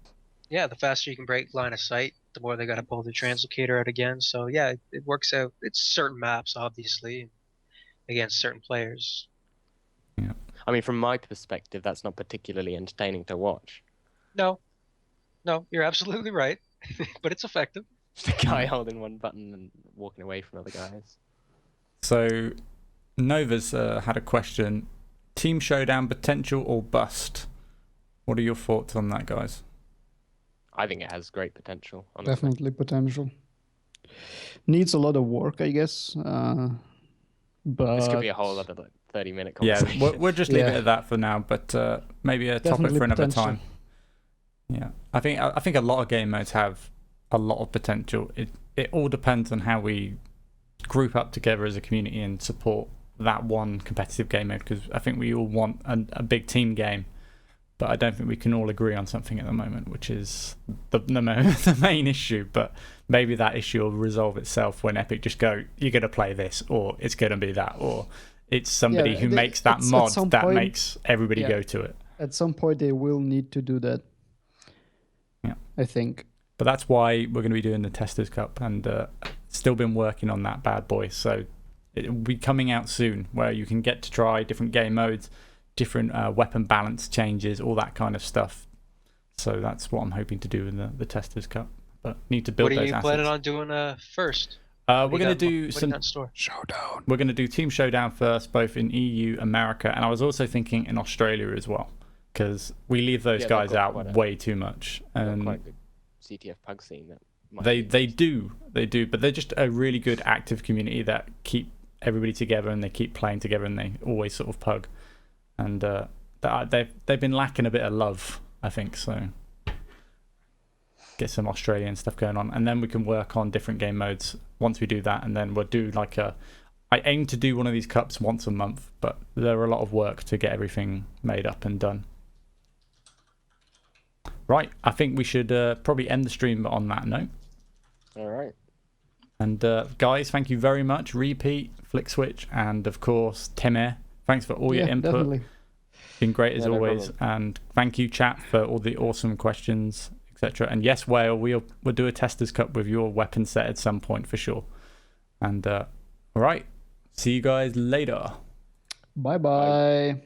the faster you can break line of sight, the more they got to pull the translocator out again. So yeah, it works out. It's certain maps, obviously, against certain players. Yeah. I mean, from my perspective, that's not particularly entertaining to watch. No, you're absolutely right, but it's effective. Just a guy holding one button and walking away from other guys. So, Nova's had a question. Team Showdown potential or bust? What are your thoughts on that, guys? I think it has great potential, honestly. Definitely potential. Needs a lot of work, I guess. But This could be a whole other 30-minute Yeah, conversation. we'll just leave it at that for now, but maybe a topic Definitely for another potential. time. Yeah, I think a lot of game modes have a lot of potential. It all depends on how we group up together as a community and support that one competitive game mode, because I think we all want a big team game, but I don't think we can all agree on something at the moment, which is the main issue. But maybe that issue will resolve itself when Epic just go, you're going to play this, or it's going to be that, or it's somebody who makes that mod that makes everybody go to it. At some point, they will need to do that. Yeah, I think. But that's why we're going to be doing the Testers Cup, and still been working on that bad boy. So it will be coming out soon, where you can get to try different game modes, different weapon balance changes, all that kind of stuff. So that's what I'm hoping to do in the Testers Cup. But need to build those assets. What are you planning on doing first? We're going to do some Showdown. We're going to do Team Showdown first, both in EU, America, and I was also thinking in Australia as well, because we leave those guys out way too much. And quite good CTF pug scene. They do, but they're just a really good active community that keep everybody together, and they keep playing together, and they always sort of pug. And they've been lacking a bit of love, I think. So get some Australian stuff going on, and then we can work on different game modes once we do that. And then we'll do I aim to do one of these cups once a month, but there are a lot of work to get everything made up and done. Right, I think we should probably end the stream on that note. All right. And guys, thank you very much. rePete, flikswich, and of course TimeH. Thanks for all your input. Definitely. Been great as no always. problem. And thank you, chat, for all the awesome questions, etc. And yes, Whale, we'll do a Testers Cup with your weapon set at some point for sure. And all right, see you guys later. Bye-bye.